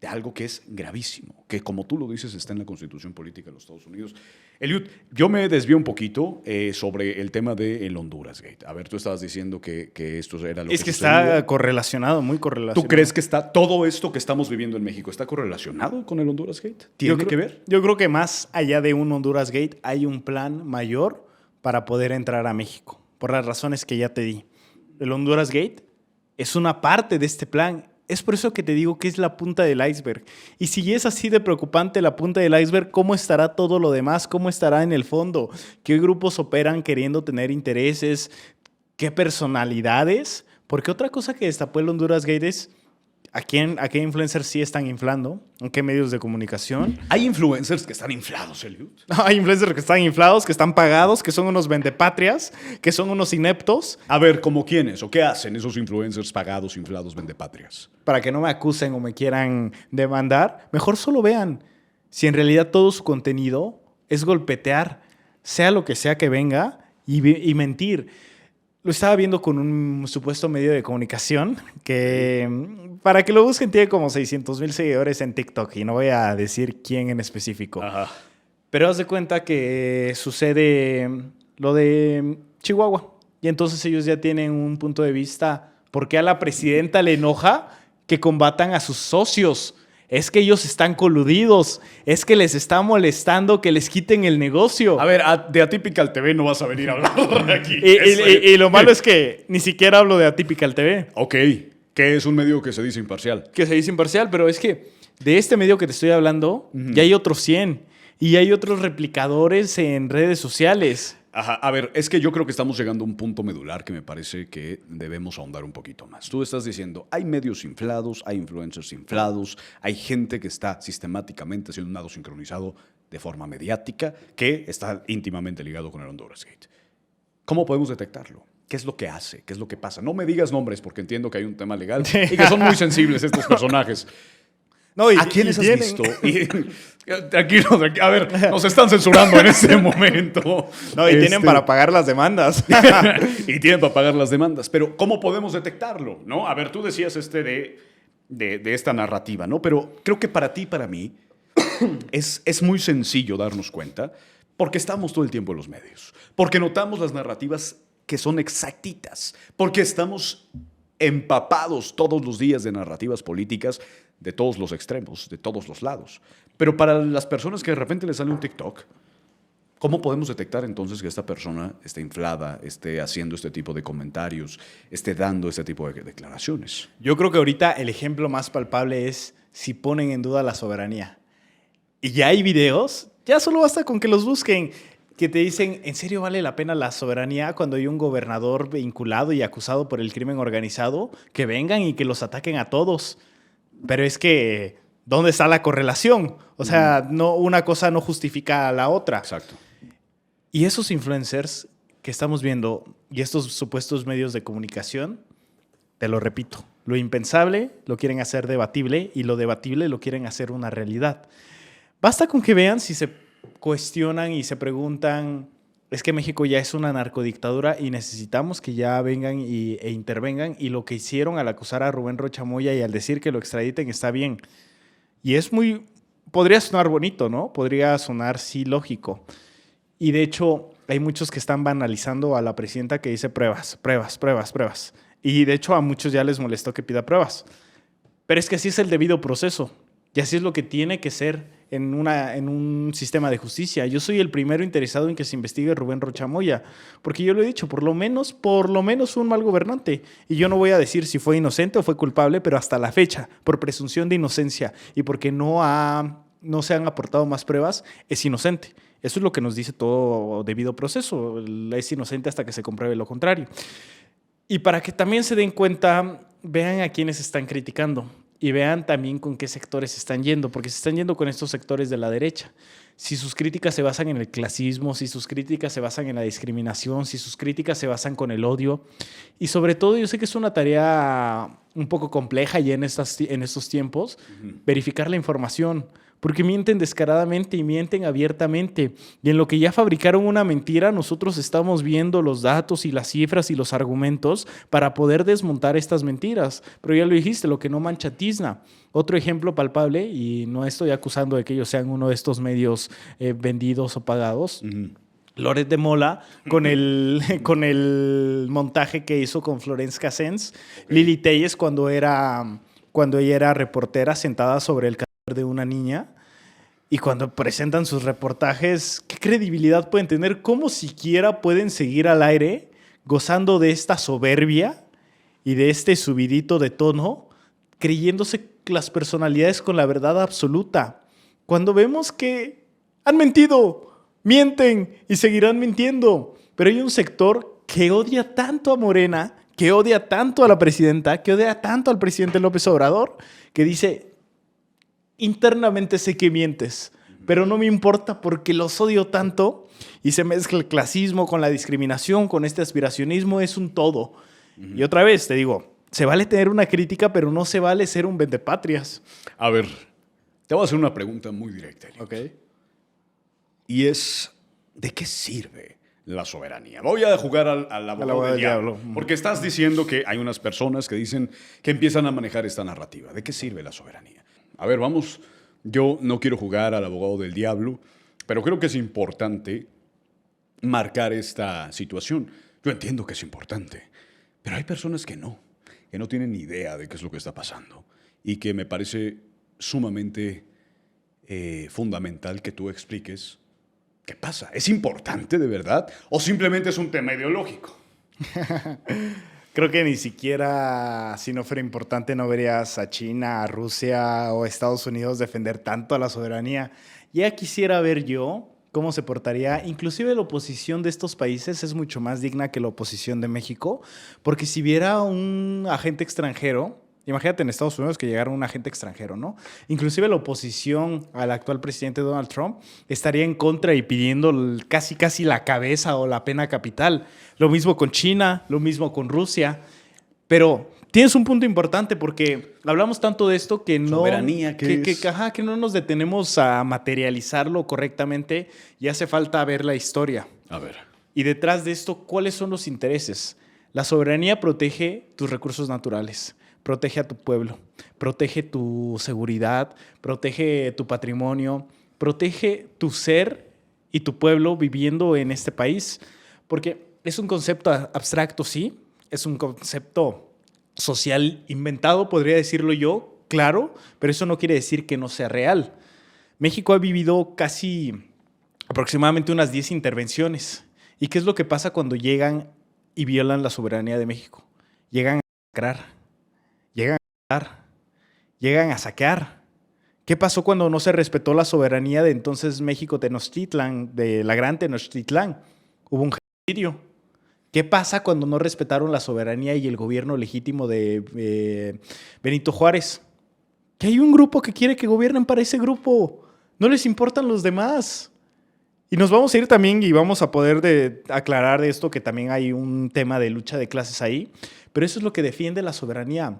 de algo que es gravísimo, que como tú lo dices está en la Constitución Política de los Estados Unidos. Eliud, yo me desvío un poquito sobre el tema del Honduras Gate. A ver, tú estabas diciendo que esto era lo que Es que sucedía. está correlacionado, muy correlacionado. ¿Tú crees que todo esto que estamos viviendo en México está correlacionado con el Honduras Gate? ¿Tiene que ver? Yo creo que más allá de un Honduras Gate hay un plan mayor para poder entrar a México, por las razones que ya te di. El Honduras Gate es una parte de este plan. Es por eso que te digo que es la punta del iceberg. Y si es así de preocupante la punta del iceberg, ¿cómo estará todo lo demás? ¿Cómo estará en el fondo? ¿Qué grupos operan queriendo tener intereses? ¿Qué personalidades? Porque otra cosa que destapó el Honduras Gate es a qué influencers sí están inflando, en qué medios de comunicación. Hay influencers que están inflados, Eliud. Hay influencers que están inflados, que están pagados, que son unos vendepatrias, que son unos ineptos, A ver, ¿cómo quiénes o qué hacen esos influencers pagados, inflados, vendepatrias? para que no me acusen o me quieran demandar. Mejor solo vean si en realidad todo su contenido es golpetear, sea lo que sea que venga, y mentir. Lo estaba viendo con un supuesto medio de comunicación que, para que lo busquen, tiene como 600,000 seguidores en TikTok y no voy a decir quién en específico. Ajá. Pero haz de cuenta que sucede lo de Chihuahua. Y entonces ellos ya tienen un punto de vista. ¿Por qué a la presidenta le enoja que combatan a sus socios? Es que ellos están coludidos. Es que les está molestando que les quiten el negocio. A ver, de Atypical TV no vas a venir a hablar aquí. Y lo malo es que ni siquiera hablo de Atypical TV. Ok, que es un medio que se dice imparcial. Que se dice imparcial, pero es que de este medio que te estoy hablando, ya hay otros 100. Y hay otros replicadores en redes sociales. Ajá, a ver, es que yo creo que estamos llegando a un punto medular que me parece que debemos ahondar un poquito más. Tú estás diciendo, hay medios inflados, hay influencers inflados, hay gente que está sistemáticamente haciendo un nado sincronizado de forma mediática que está íntimamente ligado con el Honduras Gate. ¿Cómo podemos detectarlo? ¿Qué es lo que hace? ¿Qué es lo que pasa? No me digas nombres porque entiendo que hay un tema legal y que son muy sensibles estos personajes. No, ¿A quiénes has visto? Tranquilo, a ver, nos están censurando en este momento. No, y tienen para pagar las demandas. Y tienen para pagar las demandas. Pero, ¿cómo podemos detectarlo? ¿No? A ver, tú decías de esta narrativa, ¿no? Pero creo que para ti y para mí es muy sencillo darnos cuenta porque estamos todo el tiempo en los medios. Porque notamos las narrativas que son exactitas. Porque estamos empapados todos los días de narrativas políticas de todos los extremos, de todos los lados. Pero para las personas que de repente les sale un TikTok, ¿cómo podemos detectar entonces que esta persona esté inflada, esté haciendo este tipo de comentarios, esté dando este tipo de declaraciones? Yo creo que ahorita el ejemplo más palpable es si ponen en duda la soberanía. Y ya hay videos, ya solo basta con que los busquen, que te dicen, ¿en serio vale la pena la soberanía cuando hay un gobernador vinculado y acusado por el crimen organizado? Que vengan y que los ataquen a todos. Pero es que, ¿dónde está la correlación? O sea, no, una cosa no justifica a la otra. Exacto. Y esos influencers que estamos viendo y estos supuestos medios de comunicación, te lo repito, lo impensable lo quieren hacer debatible y lo debatible lo quieren hacer una realidad. Basta con que vean si se cuestionan y se preguntan, es que México ya es una narcodictadura y necesitamos que ya vengan e intervengan, y lo que hicieron al acusar a Rubén Rocha Moya y al decir que lo extraditen está bien. Y es muy, podría sonar bonito, ¿no? Podría sonar, sí, lógico. Y de hecho, hay muchos que están banalizando a la presidenta que dice pruebas, pruebas, pruebas, pruebas. Y de hecho a muchos ya les molestó que pida pruebas. Pero es que así es el debido proceso. Y así es lo que tiene que ser en un sistema de justicia. Yo soy el primero interesado en que se investigue Rubén Rocha Moya, porque yo lo he dicho, por lo menos un mal gobernante. Y yo no voy a decir si fue inocente o fue culpable, pero hasta la fecha, por presunción de inocencia y porque no se han aportado más pruebas, es inocente. Eso es lo que nos dice todo debido proceso. Es inocente hasta que se compruebe lo contrario. Y para que también se den cuenta, vean a quienes están criticando. Y vean también con qué sectores se están yendo, porque se están yendo con estos sectores de la derecha. Si sus críticas se basan en el clasismo, si sus críticas se basan en la discriminación, si sus críticas se basan con el odio. Y sobre todo, yo sé que es una tarea un poco compleja ya en estos tiempos, verificar la información. Porque mienten descaradamente y mienten abiertamente. Y en lo que ya fabricaron una mentira, nosotros estamos viendo los datos y las cifras y los argumentos para poder desmontar estas mentiras. Pero ya lo dijiste, lo que no mancha tizna. Otro ejemplo palpable, y no estoy acusando de que ellos sean uno de estos medios vendidos o pagados, Loret de Mola, con el montaje que hizo con Florence Cassens, Lili Telles cuando ella era reportera sentada sobre el de una niña, y cuando presentan sus reportajes, ¿qué credibilidad pueden tener? ¿Cómo siquiera pueden seguir al aire gozando de esta soberbia y de este subidito de tono, creyéndose las personalidades con la verdad absoluta? Cuando vemos que han mentido, mienten y seguirán mintiendo, pero hay un sector que odia tanto a Morena, que odia tanto a la presidenta, que odia tanto al presidente López Obrador, que dice, internamente sé que mientes, pero no me importa porque los odio tanto, y se mezcla el clasismo con la discriminación, con este aspiracionismo, es un todo. Y otra vez te digo, se vale tener una crítica, pero no se vale ser un vendepatrias. A ver, te voy a hacer una pregunta muy directa, Eliot. Okay. Y es, ¿de qué sirve la soberanía? Voy a jugar al abogado del diablo. Porque estás diciendo que hay unas personas que dicen que empiezan a manejar esta narrativa. ¿De qué sirve la soberanía? A ver, vamos, yo no quiero jugar al abogado del diablo, pero creo que es importante marcar esta situación. Yo entiendo que es importante, pero hay personas que no tienen ni idea de qué es lo que está pasando y que me parece sumamente fundamental que tú expliques qué pasa. ¿Es importante de verdad o simplemente es un tema ideológico? Creo que ni siquiera, si no fuera importante, no verías a China, a Rusia o a Estados Unidos defender tanto a la soberanía. Ya quisiera ver yo cómo se portaría. Inclusive la oposición de estos países es mucho más digna que la oposición de México, porque si viera un agente extranjero, imagínate en Estados Unidos que llegara un agente extranjero, ¿no? Inclusive la oposición al actual presidente Donald Trump estaría en contra y pidiendo casi la cabeza o la pena capital. Lo mismo con China, lo mismo con Rusia. Pero tienes un punto importante porque hablamos tanto de esto que no, Soberanía, que no nos detenemos a materializarlo correctamente y hace falta ver la historia. A ver. Y detrás de esto, ¿cuáles son los intereses? La soberanía protege tus recursos naturales, protege a tu pueblo, protege tu seguridad, protege tu patrimonio, protege tu ser y tu pueblo viviendo en este país. Porque es un concepto abstracto, sí, es un concepto social inventado, podría decirlo yo, claro, pero eso no quiere decir que no sea real. México ha vivido aproximadamente unas 10 intervenciones. ¿Y qué es lo que pasa cuando llegan y violan la soberanía de México? Llegan a masacrar, llegan a matar, llegan a saquear. ¿Qué pasó cuando no se respetó la soberanía de entonces México Tenochtitlán, de la gran Tenochtitlán? Hubo un genocidio. ¿Qué pasa cuando no respetaron la soberanía y el gobierno legítimo de Benito Juárez? Que hay un grupo que quiere que gobiernen para ese grupo. No les importan los demás. Y nos vamos a ir también y vamos a poder aclarar de esto que también hay un tema de lucha de clases ahí. Pero eso es lo que defiende la soberanía.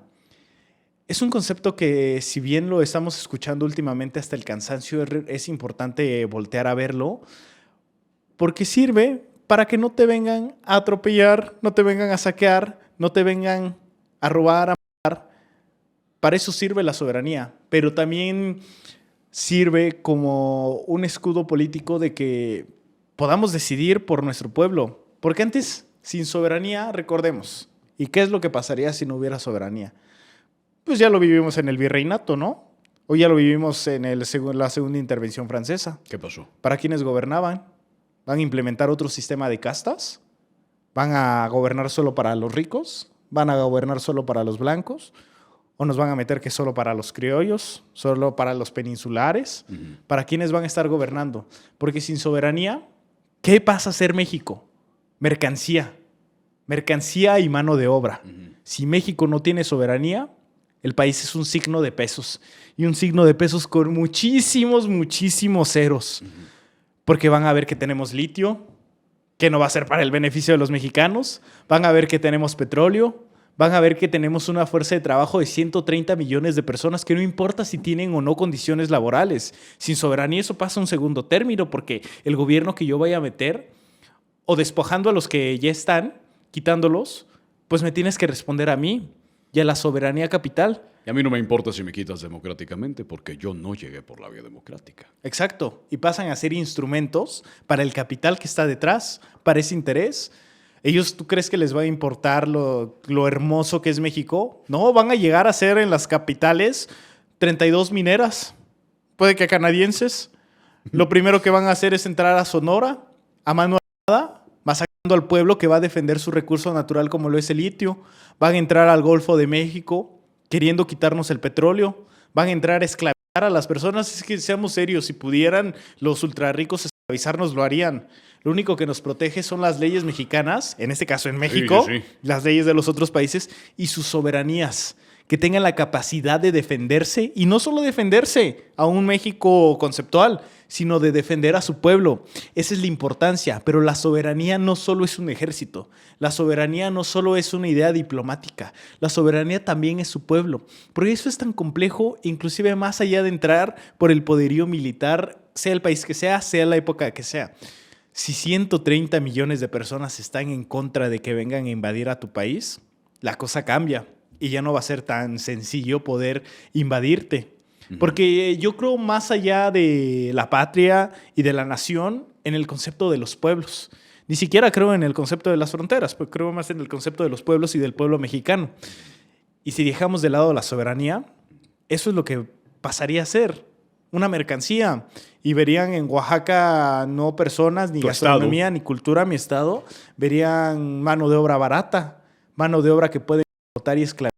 Es un concepto que, si bien lo estamos escuchando últimamente hasta el cansancio, es importante voltear a verlo porque sirve para que no te vengan a atropellar, no te vengan a saquear, no te vengan a robar, a matar. Para eso sirve la soberanía, pero también sirve como un escudo político de que podamos decidir por nuestro pueblo. Porque antes, sin soberanía, recordemos, ¿y qué es lo que pasaría si no hubiera soberanía? Pues ya lo vivimos en el virreinato, ¿no? O ya lo vivimos en la segunda intervención francesa. ¿Qué pasó? ¿Para quiénes gobernaban? ¿Van a implementar otro sistema de castas? ¿Van a gobernar solo para los ricos? ¿Van a gobernar solo para los blancos? ¿O nos van a meter que solo para los criollos? ¿Solo para los peninsulares? Uh-huh. ¿Para quiénes van a estar gobernando? Porque sin soberanía, ¿qué pasa a ser México? Mercancía. Mercancía y mano de obra. Uh-huh. Si México no tiene soberanía, el país es un signo de pesos. Y un signo de pesos con muchísimos ceros. Uh-huh. Porque van a ver que tenemos litio, que no va a ser para el beneficio de los mexicanos. Van a ver que tenemos petróleo. Van a ver que tenemos una fuerza de trabajo de 130 millones de personas que no importa si tienen o no condiciones laborales. Sin soberanía eso pasa a un segundo término porque el gobierno que yo vaya a meter o despojando a los que ya están, quitándolos, pues me tienes que responder a mí y a la soberanía capital. Y a mí no me importa si me quitas democráticamente porque yo no llegué por la vía democrática. Exacto. Y pasan a ser instrumentos para el capital que está detrás, para ese interés. ¿Ellos tú crees que les va a importar lo hermoso que es México? No, van a llegar a ser en las capitales 32 mineras, puede que canadienses. Lo primero que van a hacer es entrar a Sonora, a mano armada, masacrando al pueblo que va a defender su recurso natural como lo es el litio. Van a entrar al Golfo de México queriendo quitarnos el petróleo. Van a entrar a esclavizar a las personas. Es que seamos serios, si pudieran los ultrarricos esclavizarnos lo harían. Lo único que nos protege son las leyes mexicanas, en este caso en México, sí. Las leyes de los otros países y sus soberanías, que tengan la capacidad de defenderse y no solo defenderse a un México conceptual, sino de defender a su pueblo. Esa es la importancia, pero la soberanía no solo es un ejército, la soberanía no solo es una idea diplomática, la soberanía también es su pueblo. Por eso es tan complejo, inclusive más allá de entrar por el poderío militar, sea el país que sea la época que sea. Si 130 millones de personas están en contra de que vengan a invadir a tu país, la cosa cambia y ya no va a ser tan sencillo poder invadirte. Porque yo creo más allá de la patria y de la nación en el concepto de los pueblos. Ni siquiera creo en el concepto de las fronteras, pues creo más en el concepto de los pueblos y del pueblo mexicano. Y si dejamos de lado la soberanía, eso es lo que pasaría a ser una mercancía. Y verían en Oaxaca no personas, ni Tu gastronomía, estado. ni cultura, mi estado. Verían mano de obra barata, mano de obra que puede explotar y esclavizar.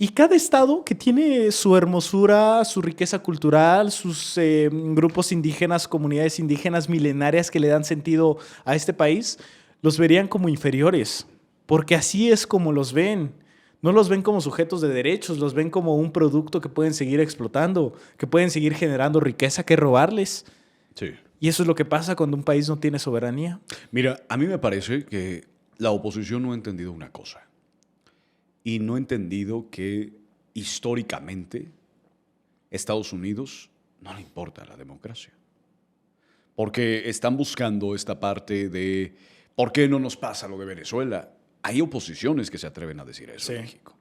Y cada estado que tiene su hermosura, su riqueza cultural, sus grupos indígenas, comunidades indígenas milenarias que le dan sentido a este país, los verían como inferiores, porque así es como los ven. No los ven como sujetos de derechos, los ven como un producto que pueden seguir explotando, que pueden seguir generando riqueza que robarles. Sí. Y eso es lo que pasa cuando un país no tiene soberanía. Mira, a mí me parece que la oposición no ha entendido una cosa. Y no ha entendido que históricamente Estados Unidos no le importa la democracia. Porque están buscando esta parte de ¿por qué no nos pasa lo de Venezuela? Hay oposiciones que se atreven a decir eso en México.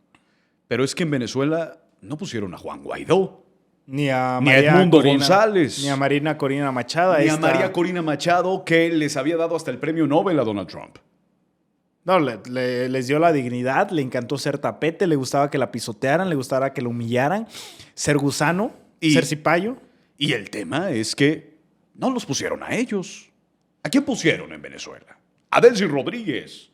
Pero es que en Venezuela no pusieron a Juan Guaidó, Ni a ni a María Edmundo Corina, González, ni a Marina Corina Machado. ni a María Corina Machado, que les había dado hasta el premio Nobel a Donald Trump. No, les dio la dignidad, le encantó ser tapete, le gustaba que la pisotearan, le gustaba que la humillaran, ser gusano, ser cipayo. Y el tema es que no los pusieron a ellos. ¿A quién pusieron en Venezuela? A Delcy Rodríguez.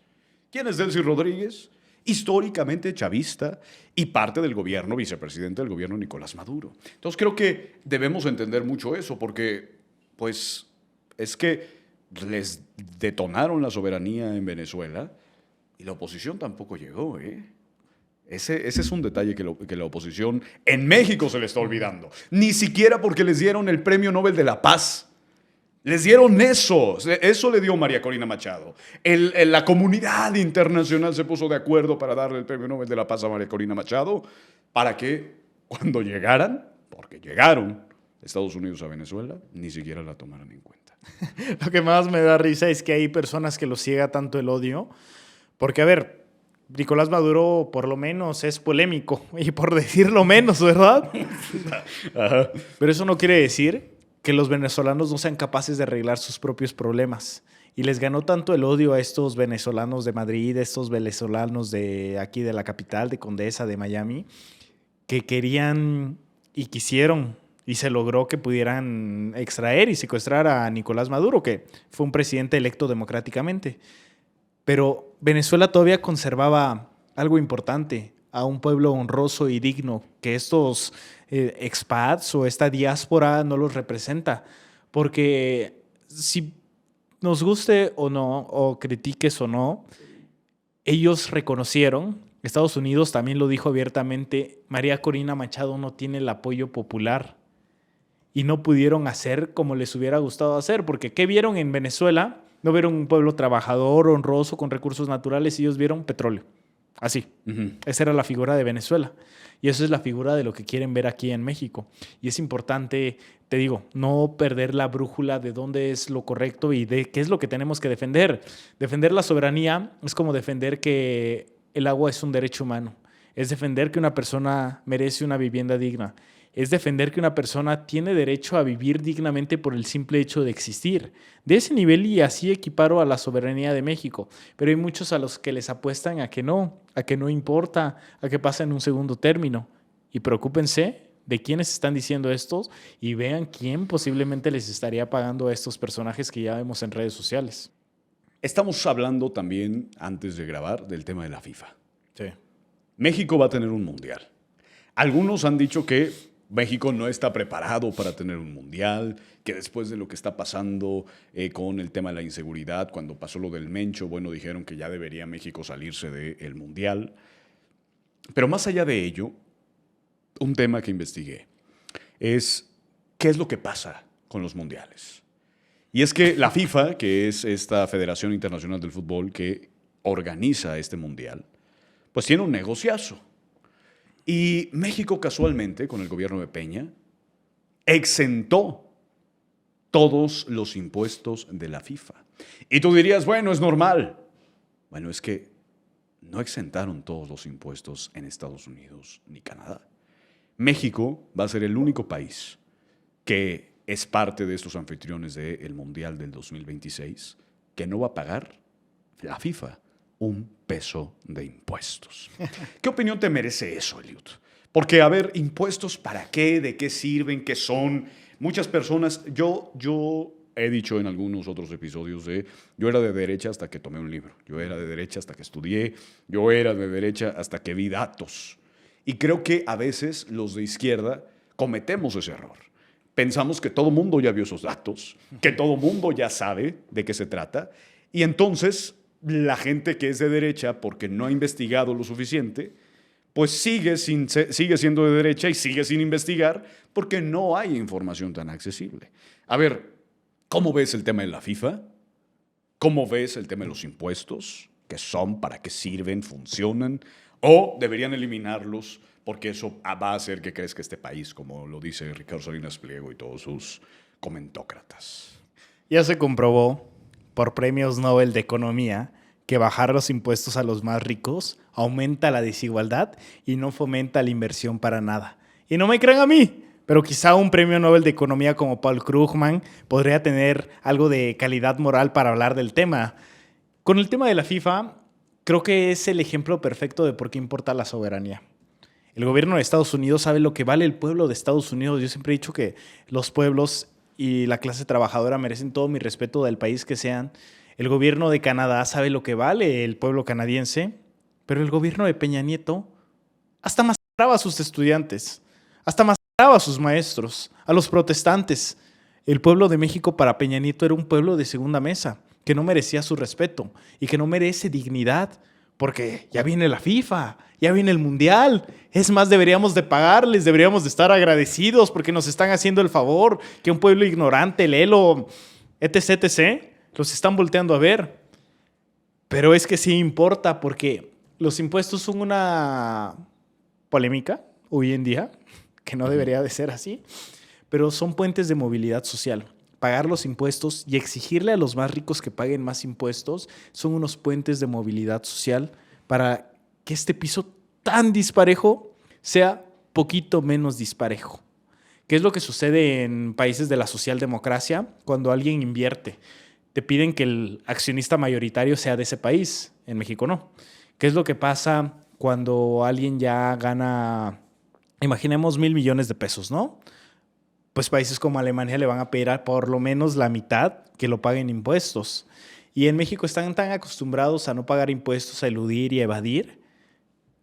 ¿Quién es Delcy Rodríguez? Históricamente chavista y parte del gobierno, vicepresidente del gobierno Nicolás Maduro. Entonces creo que debemos entender mucho eso porque, pues, es que les detonaron la soberanía en Venezuela y la oposición tampoco llegó, ¿eh? Ese es un detalle que la oposición en México se le está olvidando. Ni siquiera porque les dieron el Premio Nobel de la Paz. Les dieron eso. Eso le dio María Corina Machado. La comunidad internacional se puso de acuerdo para darle el Premio Nobel de la Paz a María Corina Machado para que cuando llegaran, porque llegaron Estados Unidos a Venezuela, ni siquiera la tomaran en cuenta. Lo que más me da risa es que hay personas que los ciega tanto el odio. Porque, a ver, Nicolás Maduro por lo menos es polémico. Y por decirlo menos, ¿verdad? Ajá. Pero eso no quiere decir que los venezolanos no sean capaces de arreglar sus propios problemas. Y les ganó tanto el odio a estos venezolanos de Madrid, estos venezolanos de aquí de la capital, de Condesa, de Miami, que querían y quisieron y se logró que pudieran extraer y secuestrar a Nicolás Maduro, que fue un presidente electo democráticamente. Pero Venezuela todavía conservaba algo importante, a un pueblo honroso y digno, que estos expats o esta diáspora no los representa. Porque si nos guste o no, o critiques o no, ellos reconocieron, Estados Unidos también lo dijo abiertamente, María Corina Machado no tiene el apoyo popular. Y no pudieron hacer como les hubiera gustado hacer, porque ¿qué vieron en Venezuela? No vieron un pueblo trabajador, honroso, con recursos naturales, ellos vieron petróleo. Así. Esa era la figura de Venezuela. Y esa es la figura de lo que quieren ver aquí en México. Y es importante, te digo, no perder la brújula de dónde es lo correcto y de qué es lo que tenemos que defender. Defender la soberanía es como defender que el agua es un derecho humano. Es defender que una persona merece una vivienda digna. Es defender que una persona tiene derecho a vivir dignamente por el simple hecho de existir. De ese nivel y así equiparo a la soberanía de México. Pero hay muchos a los que les apuestan a que no importa, a que pasa en un segundo término. Y preocúpense de quiénes están diciendo estos y vean quién posiblemente les estaría pagando a estos personajes que ya vemos en redes sociales. Estamos hablando también, antes de grabar, del tema de la FIFA. Sí. México va a tener un mundial. Algunos han dicho que México no está preparado para tener un mundial, que después de lo que está pasando con el tema de la inseguridad, cuando pasó lo del Mencho, bueno, dijeron que ya debería México salirse del mundial. Pero más allá de ello, un tema que investigué es qué es lo que pasa con los mundiales. Y es que la FIFA, que es esta Federación Internacional del Fútbol que organiza este mundial, pues tiene un negociazo. Y México casualmente, con el gobierno de Peña, exentó todos los impuestos de la FIFA. Y tú dirías, bueno, es normal. Bueno, es que no exentaron todos los impuestos en Estados Unidos ni Canadá. México va a ser el único país que es parte de estos anfitriones del Mundial del 2026 que no va a pagar la FIFA un peso de impuestos. ¿Qué opinión te merece eso, Eliud? Porque, a ver, ¿impuestos para qué? ¿De qué sirven? ¿Qué son? Muchas personas, yo he dicho en algunos otros episodios yo era de derecha hasta que tomé un libro, yo era de derecha hasta que estudié, yo era de derecha hasta que vi datos. Y creo que a veces los de izquierda cometemos ese error. Pensamos que todo mundo ya vio esos datos, que todo mundo ya sabe de qué se trata, y entonces la gente que es de derecha, porque no ha investigado lo suficiente, pues sigue siendo de derecha y sigue sin investigar porque no hay información tan accesible. A ver, ¿cómo ves el tema de la FIFA? ¿Cómo ves el tema de los impuestos? ¿Qué son? ¿Para qué sirven? ¿Funcionan? ¿O deberían eliminarlos porque eso va a hacer que crezca este país, como lo dice Ricardo Salinas Pliego y todos sus comentócratas? Ya se comprobó por premios Nobel de Economía que bajar los impuestos a los más ricos aumenta la desigualdad y no fomenta la inversión para nada. Y no me crean a mí, pero quizá un premio Nobel de Economía como Paul Krugman podría tener algo de calidad moral para hablar del tema. Con el tema de la FIFA, creo que es el ejemplo perfecto de por qué importa la soberanía. El gobierno de Estados Unidos sabe lo que vale el pueblo de Estados Unidos. Yo siempre he dicho que los pueblos y la clase trabajadora merecen todo mi respeto del país que sean. El gobierno de Canadá sabe lo que vale el pueblo canadiense, pero el gobierno de Peña Nieto hasta masacraba a sus estudiantes, hasta masacraba a sus maestros, a los protestantes. El pueblo de México para Peña Nieto era un pueblo de segunda mesa, que no merecía su respeto y que no merece dignidad, porque ya viene la FIFA, ya viene el Mundial. Es más, deberíamos de pagarles, deberíamos de estar agradecidos porque nos están haciendo el favor, que un pueblo ignorante, lelo, etc., los están volteando a ver. Pero es que sí importa porque los impuestos son una polémica hoy en día, que no debería de ser así, pero son puentes de movilidad social. Pagar los impuestos y exigirle a los más ricos que paguen más impuestos son unos puentes de movilidad social para que este piso tan disparejo sea poquito menos disparejo. ¿Qué es lo que sucede en países de la socialdemocracia cuando alguien invierte? Te piden que el accionista mayoritario sea de ese país. En México no. ¿Qué es lo que pasa cuando alguien ya gana, imaginemos, 1,000 millones de pesos, ¿no? Pues países como Alemania le van a pedir a por lo menos la mitad que lo paguen impuestos. Y en México están tan acostumbrados a no pagar impuestos, a eludir y a evadir,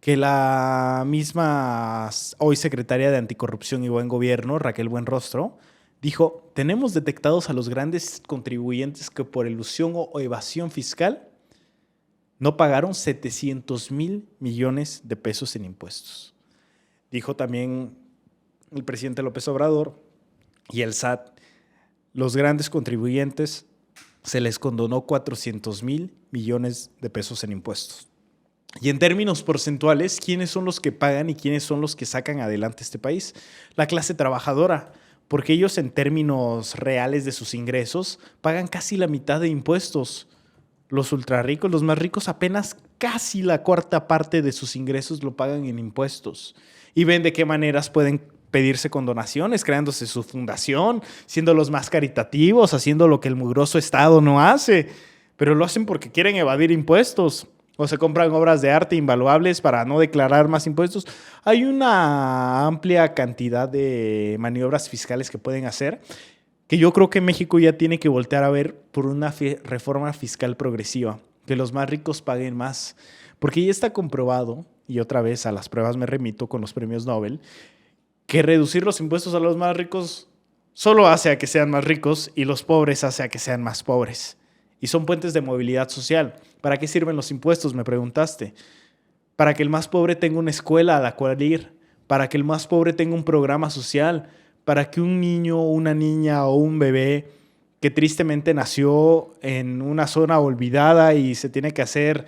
que la misma hoy secretaria de Anticorrupción y Buen Gobierno, Raquel Buenrostro, dijo: tenemos detectados a los grandes contribuyentes que por elusión o evasión fiscal no pagaron 700,000 millones de pesos en impuestos. Dijo también el presidente López Obrador y el SAT: los grandes contribuyentes se les condonó 400,000 millones de pesos en impuestos. Y en términos porcentuales, ¿quiénes son los que pagan y quiénes son los que sacan adelante este país? La clase trabajadora, porque ellos en términos reales de sus ingresos pagan casi la mitad de impuestos. Los ultrarricos, los más ricos, apenas casi la cuarta parte de sus ingresos lo pagan en impuestos. Y ven de qué maneras pueden pedirse condonaciones, creándose su fundación, siendo los más caritativos, haciendo lo que el mugroso Estado no hace. Pero lo hacen porque quieren evadir impuestos. O se compran obras de arte invaluables para no declarar más impuestos. Hay una amplia cantidad de maniobras fiscales que pueden hacer, que yo creo que México ya tiene que voltear a ver por una reforma fiscal progresiva, que los más ricos paguen más. Porque ya está comprobado, y otra vez a las pruebas me remito con los premios Nobel, que reducir los impuestos a los más ricos solo hace a que sean más ricos y los pobres hace a que sean más pobres. Y son puentes de movilidad social. ¿Para qué sirven los impuestos? Me preguntaste. Para que el más pobre tenga una escuela a la cual ir, para que el más pobre tenga un programa social, para que un niño, una niña o un bebé que tristemente nació en una zona olvidada y se tiene que hacer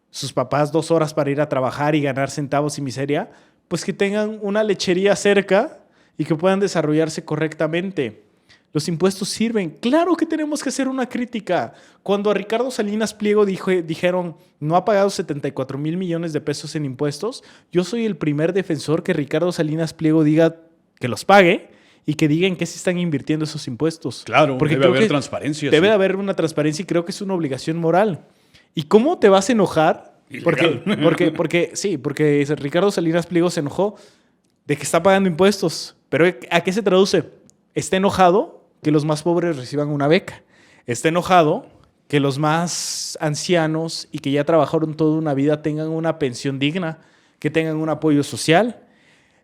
sus papás 2 horas para ir a trabajar y ganar centavos y miseria, pues que tengan una lechería cerca y que puedan desarrollarse correctamente. Los impuestos sirven. Claro que tenemos que hacer una crítica. Cuando a Ricardo Salinas Pliego dijeron no ha pagado 74,000 millones de pesos en impuestos, yo soy el primer defensor que Ricardo Salinas Pliego diga que los pague y que digan que se están invirtiendo esos impuestos. Claro, Porque debe creo haber que transparencia. Debe sí. de haber una transparencia y creo que es una obligación moral. ¿Y cómo te vas a enojar? Ilegal. Porque Ricardo Salinas Pliego se enojó de que está pagando impuestos. Pero ¿a qué se traduce? Está enojado que los más pobres reciban una beca. Está enojado que los más ancianos y que ya trabajaron toda una vida tengan una pensión digna, que tengan un apoyo social.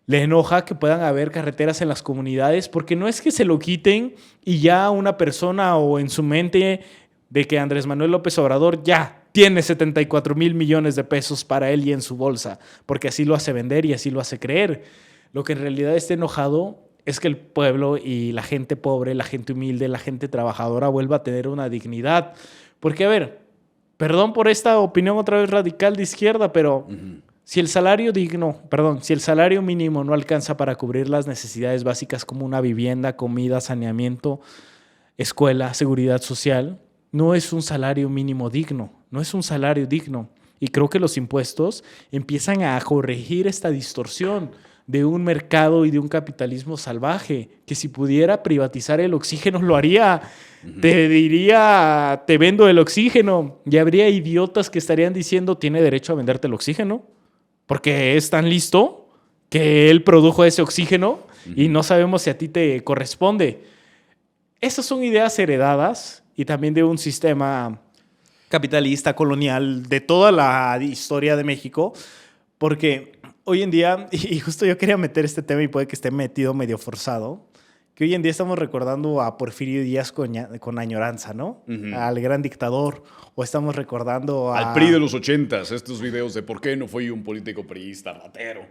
Le enoja que puedan haber carreteras en las comunidades, porque no es que se lo quiten y ya una persona o en su mente de que Andrés Manuel López Obrador ya tiene 74,000 millones de pesos para él y en su bolsa, porque así lo hace vender y así lo hace creer. Lo que en realidad está enojado es que el pueblo y la gente pobre, la gente humilde, la gente trabajadora vuelva a tener una dignidad. Porque, a ver, perdón por esta opinión otra vez radical de izquierda, pero si el salario mínimo no alcanza para cubrir las necesidades básicas como una vivienda, comida, saneamiento, escuela, seguridad social, no es un salario mínimo digno, no es un salario digno. Y creo que los impuestos empiezan a corregir esta distorsión de un mercado y de un capitalismo salvaje, que si pudiera privatizar el oxígeno lo haría. Te diría, te vendo el oxígeno. Y habría idiotas que estarían diciendo, tiene derecho a venderte el oxígeno, porque es tan listo que él produjo ese oxígeno y no sabemos si a ti te corresponde. Esas son ideas heredadas y también de un sistema capitalista, colonial, de toda la historia de México, porque hoy en día, y justo yo quería meter este tema y puede que esté metido medio forzado, que hoy en día estamos recordando a Porfirio Díaz con añoranza, ¿no? Al gran dictador, o estamos recordando Al PRI de los 80s, estos videos de por qué no fui un político priista, ratero.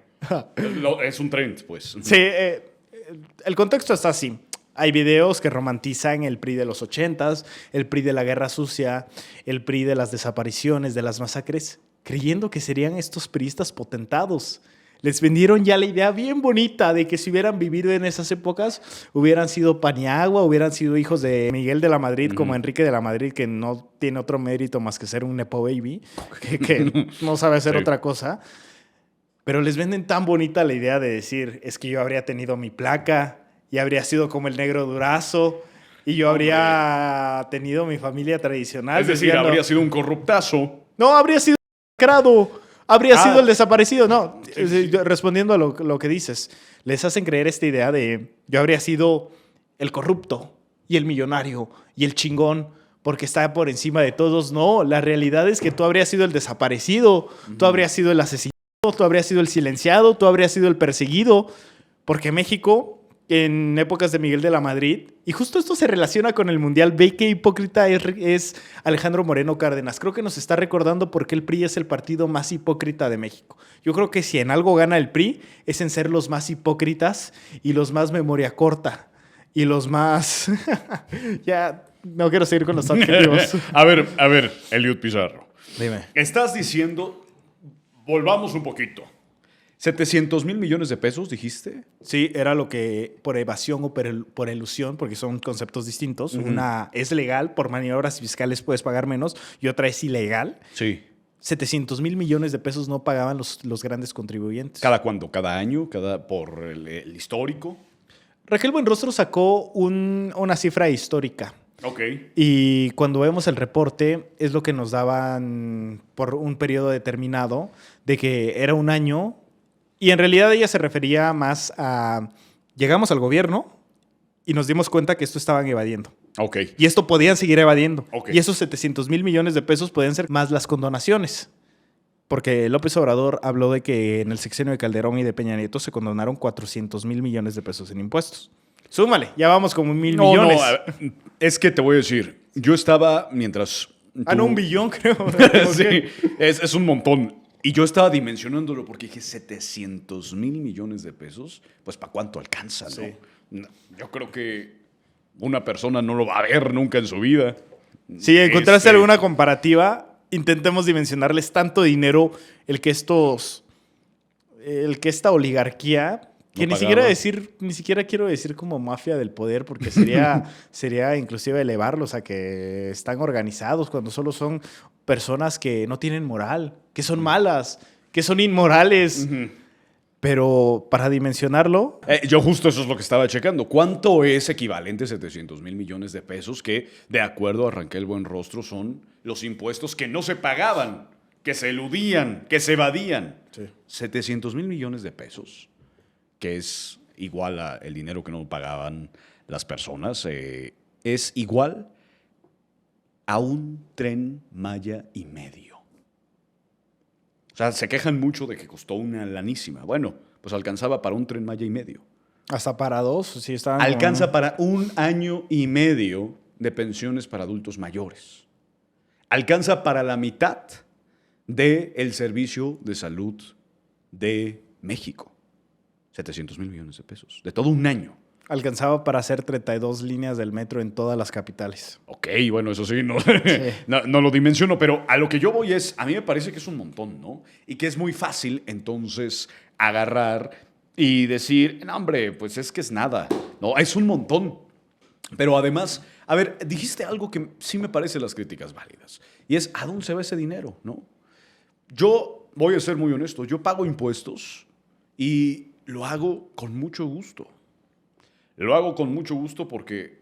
Es un trend, pues. Sí, el contexto está así. Hay videos que romantizan el PRI de los 80s, el PRI de la guerra sucia, el PRI de las desapariciones, de las masacres, creyendo que serían estos priistas potentados. Les vendieron ya la idea bien bonita de que si hubieran vivido en esas épocas, hubieran sido Paniagua, hubieran sido hijos de Miguel de la Madrid, como Enrique de la Madrid, que no tiene otro mérito más que ser un nepo baby, que no sabe hacer otra cosa. Pero les venden tan bonita la idea de decir, es que yo habría tenido mi placa y habría sido como el negro Durazo y yo habría tenido mi familia tradicional. Es decir, habría sido un corruptazo. No, habría sido lacrado. Habría sido el desaparecido. No, respondiendo a lo que dices, les hacen creer esta idea de yo habría sido el corrupto y el millonario y el chingón porque está por encima de todos. No, la realidad es que tú habrías sido el desaparecido, tú habrías sido el asesinado, tú habrías sido el silenciado, tú habrías sido el perseguido, porque México, en épocas de Miguel de la Madrid, y justo esto se relaciona con el Mundial, ve qué hipócrita es Alejandro Moreno Cárdenas. Creo que nos está recordando por qué el PRI es el partido más hipócrita de México. Yo creo que si en algo gana el PRI es en ser los más hipócritas y los más memoria corta y los más... Ya no quiero seguir con los adjetivos. A ver, Eliud Pizarro. Dime. Estás diciendo, volvamos un poquito. 700,000 millones de pesos, dijiste. Sí, era lo que por evasión o por elusión, porque son conceptos distintos. Una es legal, por maniobras fiscales puedes pagar menos, y otra es ilegal. Sí. 700,000 millones de pesos no pagaban los grandes contribuyentes. ¿Cada cuándo? ¿Cada año? ¿Por el histórico? Raquel Buenrostro sacó una cifra histórica. Ok. Y cuando vemos el reporte, es lo que nos daban por un periodo determinado, de que era un año. Y en realidad ella se refería más a... Llegamos al gobierno y nos dimos cuenta que esto estaban evadiendo. Ok. Y esto podían seguir evadiendo. Ok. Y esos 700,000 millones de pesos pueden ser más las condonaciones. Porque López Obrador habló de que en el sexenio de Calderón y de Peña Nieto se condonaron 400,000 millones de pesos en impuestos. Súmale, ya vamos como 1,000 millones. No, es que te voy a decir, yo estaba mientras... No, 1 billón creo. Sí, es un montón. Y yo estaba dimensionándolo porque dije 700,000 millones de pesos, pues ¿para cuánto alcanza? ¿No? Sí. Yo creo que una persona no lo va a ver nunca en su vida. Si encontraste alguna comparativa, intentemos dimensionarles tanto dinero el que esta oligarquía, que no ni siquiera quiero decir como mafia del poder, porque sería inclusive elevarlos a que están organizados cuando solo son personas que no tienen moral, que son malas, que son inmorales. Pero para dimensionarlo, Yo justo eso es lo que estaba checando. ¿Cuánto es equivalente a 700,000 millones de pesos que, de acuerdo a Raquel Buenrostro, son los impuestos que no se pagaban, que se eludían, que se evadían? Sí. 700,000 millones de pesos, que es igual al dinero que no pagaban las personas, es igual a un tren Maya y medio. O sea, se quejan mucho de que costó una lanísima. Bueno, pues alcanzaba para un tren Maya y medio. hasta para dos, sí estaban... Alcanza para 1 año y medio de pensiones para adultos mayores. Alcanza para la mitad del servicio de salud de México. 700,000 millones de pesos. De todo un año. Alcanzaba para hacer 32 líneas del metro en todas las capitales. Ok, bueno, eso sí, no, no lo dimensiono, pero a lo que yo voy es, a mí me parece que es un montón, ¿no? Y que es muy fácil entonces agarrar y decir, no, hombre, pues es que es nada. No, es un montón. Pero además, a ver, dijiste algo que sí me parece las críticas válidas. Y es, ¿a dónde se va ese dinero, no? Yo voy a ser muy honesto, yo pago impuestos y lo hago con mucho gusto. Lo hago con mucho gusto porque,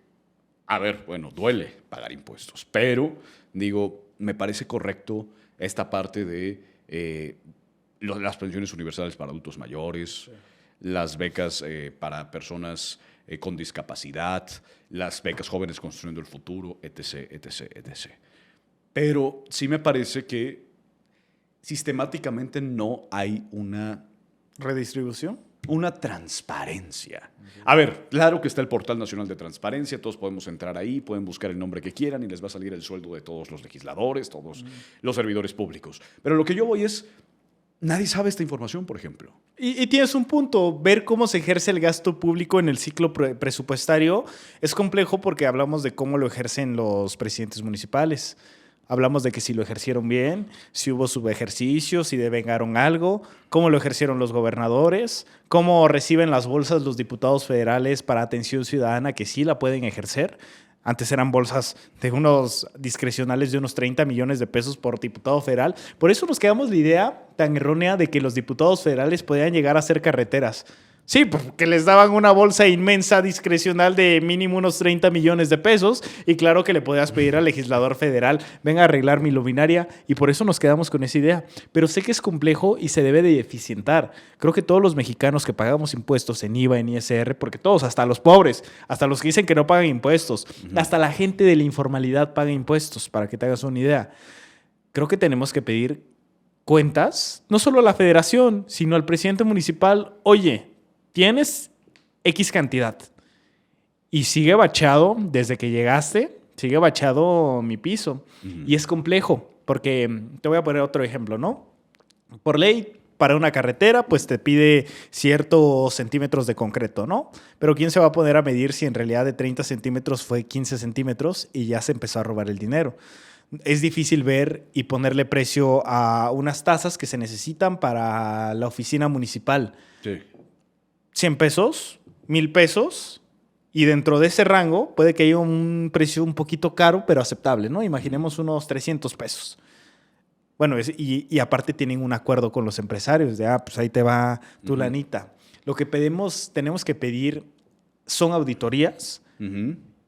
a ver, bueno, duele pagar impuestos, pero digo, me parece correcto esta parte de las pensiones universales para adultos mayores, las becas para personas con discapacidad, las becas jóvenes construyendo el futuro, etc., etc., etc. Pero sí me parece que sistemáticamente no hay ¿Redistribución? una transparencia. A ver, claro que está el Portal Nacional de Transparencia, todos podemos entrar ahí, pueden buscar el nombre que quieran y les va a salir el sueldo de todos los legisladores, todos los servidores públicos. Pero lo que yo voy es, nadie sabe esta información, por ejemplo. Y tienes un punto, ver cómo se ejerce el gasto público en el ciclo presupuestario es complejo porque hablamos de cómo lo ejercen los presidentes municipales. Hablamos de que si lo ejercieron bien, si hubo subejercicio, si devengaron algo, cómo lo ejercieron los gobernadores, cómo reciben las bolsas los diputados federales para atención ciudadana que sí la pueden ejercer. Antes eran bolsas de unos discrecionales de unos 30 millones de pesos por diputado federal. Por eso nos quedamos la idea tan errónea de que los diputados federales podían llegar a hacer carreteras. Sí, porque les daban una bolsa inmensa discrecional de mínimo unos 30 millones de pesos y claro que le podías pedir al legislador federal, venga a arreglar mi luminaria y por eso nos quedamos con esa idea. Pero sé que es complejo y se debe de eficientar. Creo que todos los mexicanos que pagamos impuestos en IVA, en ISR, porque todos, hasta los pobres, hasta los que dicen que no pagan impuestos, hasta la gente de la informalidad paga impuestos, para que te hagas una idea. Creo que tenemos que pedir cuentas, no solo a la federación, sino al presidente municipal. Oye, tienes X cantidad y sigue bachado desde que llegaste, sigue bachado mi piso. Y es complejo porque te voy a poner otro ejemplo, ¿no? Por ley, para una carretera, pues te pide ciertos centímetros de concreto, ¿no? Pero ¿quién se va a poner a medir si en realidad de 30 centímetros fue 15 centímetros y ya se empezó a robar el dinero? Es difícil ver y ponerle precio a unas tasas que se necesitan para la oficina municipal. Sí. 100 pesos, 1,000 pesos, y dentro de ese rango puede que haya un precio un poquito caro, pero aceptable, ¿no? Imaginemos unos 300 pesos. Bueno, y aparte tienen un acuerdo con los empresarios de, pues ahí te va tu lanita. Lo que tenemos que pedir son auditorías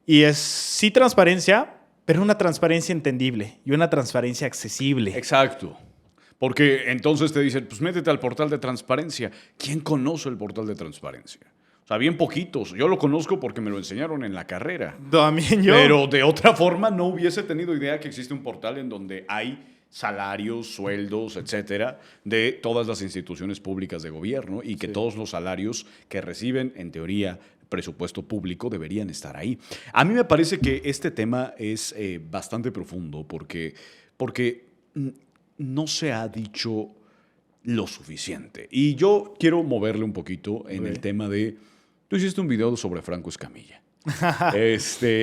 y es sí transparencia, pero una transparencia entendible y una transparencia accesible. Exacto. Porque entonces te dicen, pues métete al portal de transparencia. ¿Quién conoce el portal de transparencia? O sea, bien poquitos. Yo lo conozco porque me lo enseñaron en la carrera. También yo. Pero de otra forma no hubiese tenido idea que existe un portal en donde hay salarios, sueldos, etcétera, de todas las instituciones públicas de gobierno y que todos los salarios que reciben, en teoría, presupuesto público deberían estar ahí. A mí me parece que este tema es bastante profundo porque no se ha dicho lo suficiente. Y yo quiero moverle un poquito en el tema de... Tú hiciste un video sobre Franco Escamilla.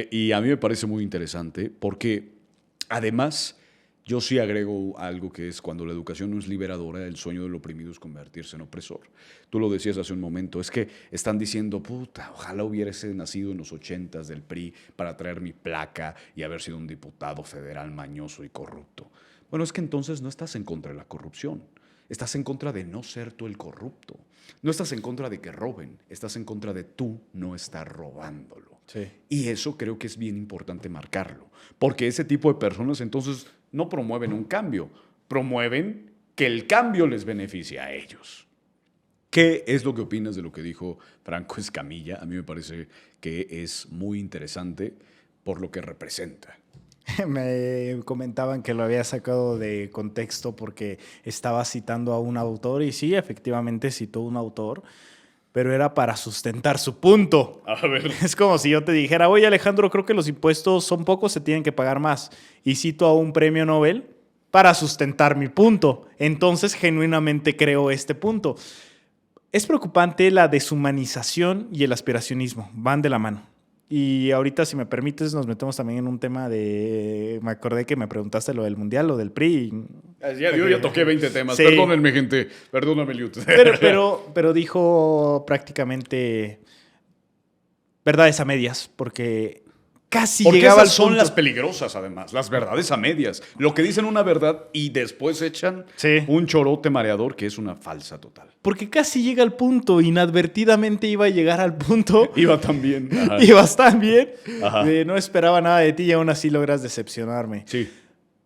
Y a mí me parece muy interesante porque, además, yo sí agrego algo que es cuando la educación no es liberadora, el sueño del oprimido es convertirse en opresor. Tú lo decías hace un momento, es que están diciendo, puta, ojalá hubiese nacido en los 80s del PRI para traer mi placa y haber sido un diputado federal mañoso y corrupto. Bueno, es que entonces no estás en contra de la corrupción. Estás en contra de no ser tú el corrupto. No estás en contra de que roben, estás en contra de tú no estar robándolo. Sí. Y eso creo que es bien importante marcarlo, porque ese tipo de personas entonces no promueven un cambio, promueven que el cambio les beneficie a ellos. ¿Qué es lo que opinas de lo que dijo Franco Escamilla? A mí me parece que es muy interesante por lo que representa. Me comentaban que lo había sacado de contexto porque estaba citando a un autor y sí, efectivamente citó a un autor, pero era para sustentar su punto. A ver. Es como si yo te dijera, oye Alejandro, creo que los impuestos son pocos, se tienen que pagar más. Y cito a un premio Nobel para sustentar mi punto. Entonces, genuinamente creo este punto. Es preocupante la deshumanización y el aspiracionismo. Van de la mano. Y ahorita, si me permites, nos metemos también en un tema de... Me acordé que me preguntaste lo del Mundial, lo del PRI. Yo ya toqué 20 temas. Sí. Perdónenme, gente. Perdóname, Liut. Pero dijo prácticamente verdades a medias, porque casi Porque llegaba al esas son punto. las peligrosas, además. Las verdades a medias. Lo que dicen una verdad y después echan Sí. un chorote mareador que es una falsa total. Porque casi llega al punto, inadvertidamente iba a llegar al punto. Iba también. Ajá. Ibas tan bien. Ajá. No esperaba nada de ti y aún así logras decepcionarme. Sí.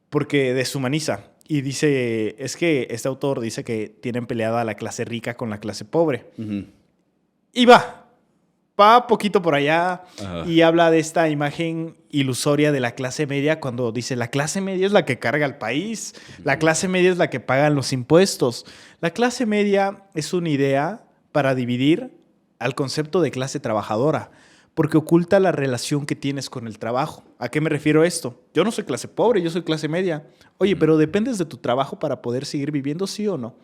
Porque deshumaniza. Y dice, es que este autor dice que tienen peleada a la clase rica con la clase pobre. Ujú. Y va poquito por allá. Ajá. Y habla de esta imagen ilusoria de la clase media cuando dice, la clase media es la que carga al país. La clase media es la que paga los impuestos. La clase media es una idea para dividir al concepto de clase trabajadora, porque oculta la relación que tienes con el trabajo. ¿A qué me refiero esto? Yo no soy clase pobre, yo soy clase media. Oye, pero dependes de tu trabajo para poder seguir viviendo, ¿sí o no?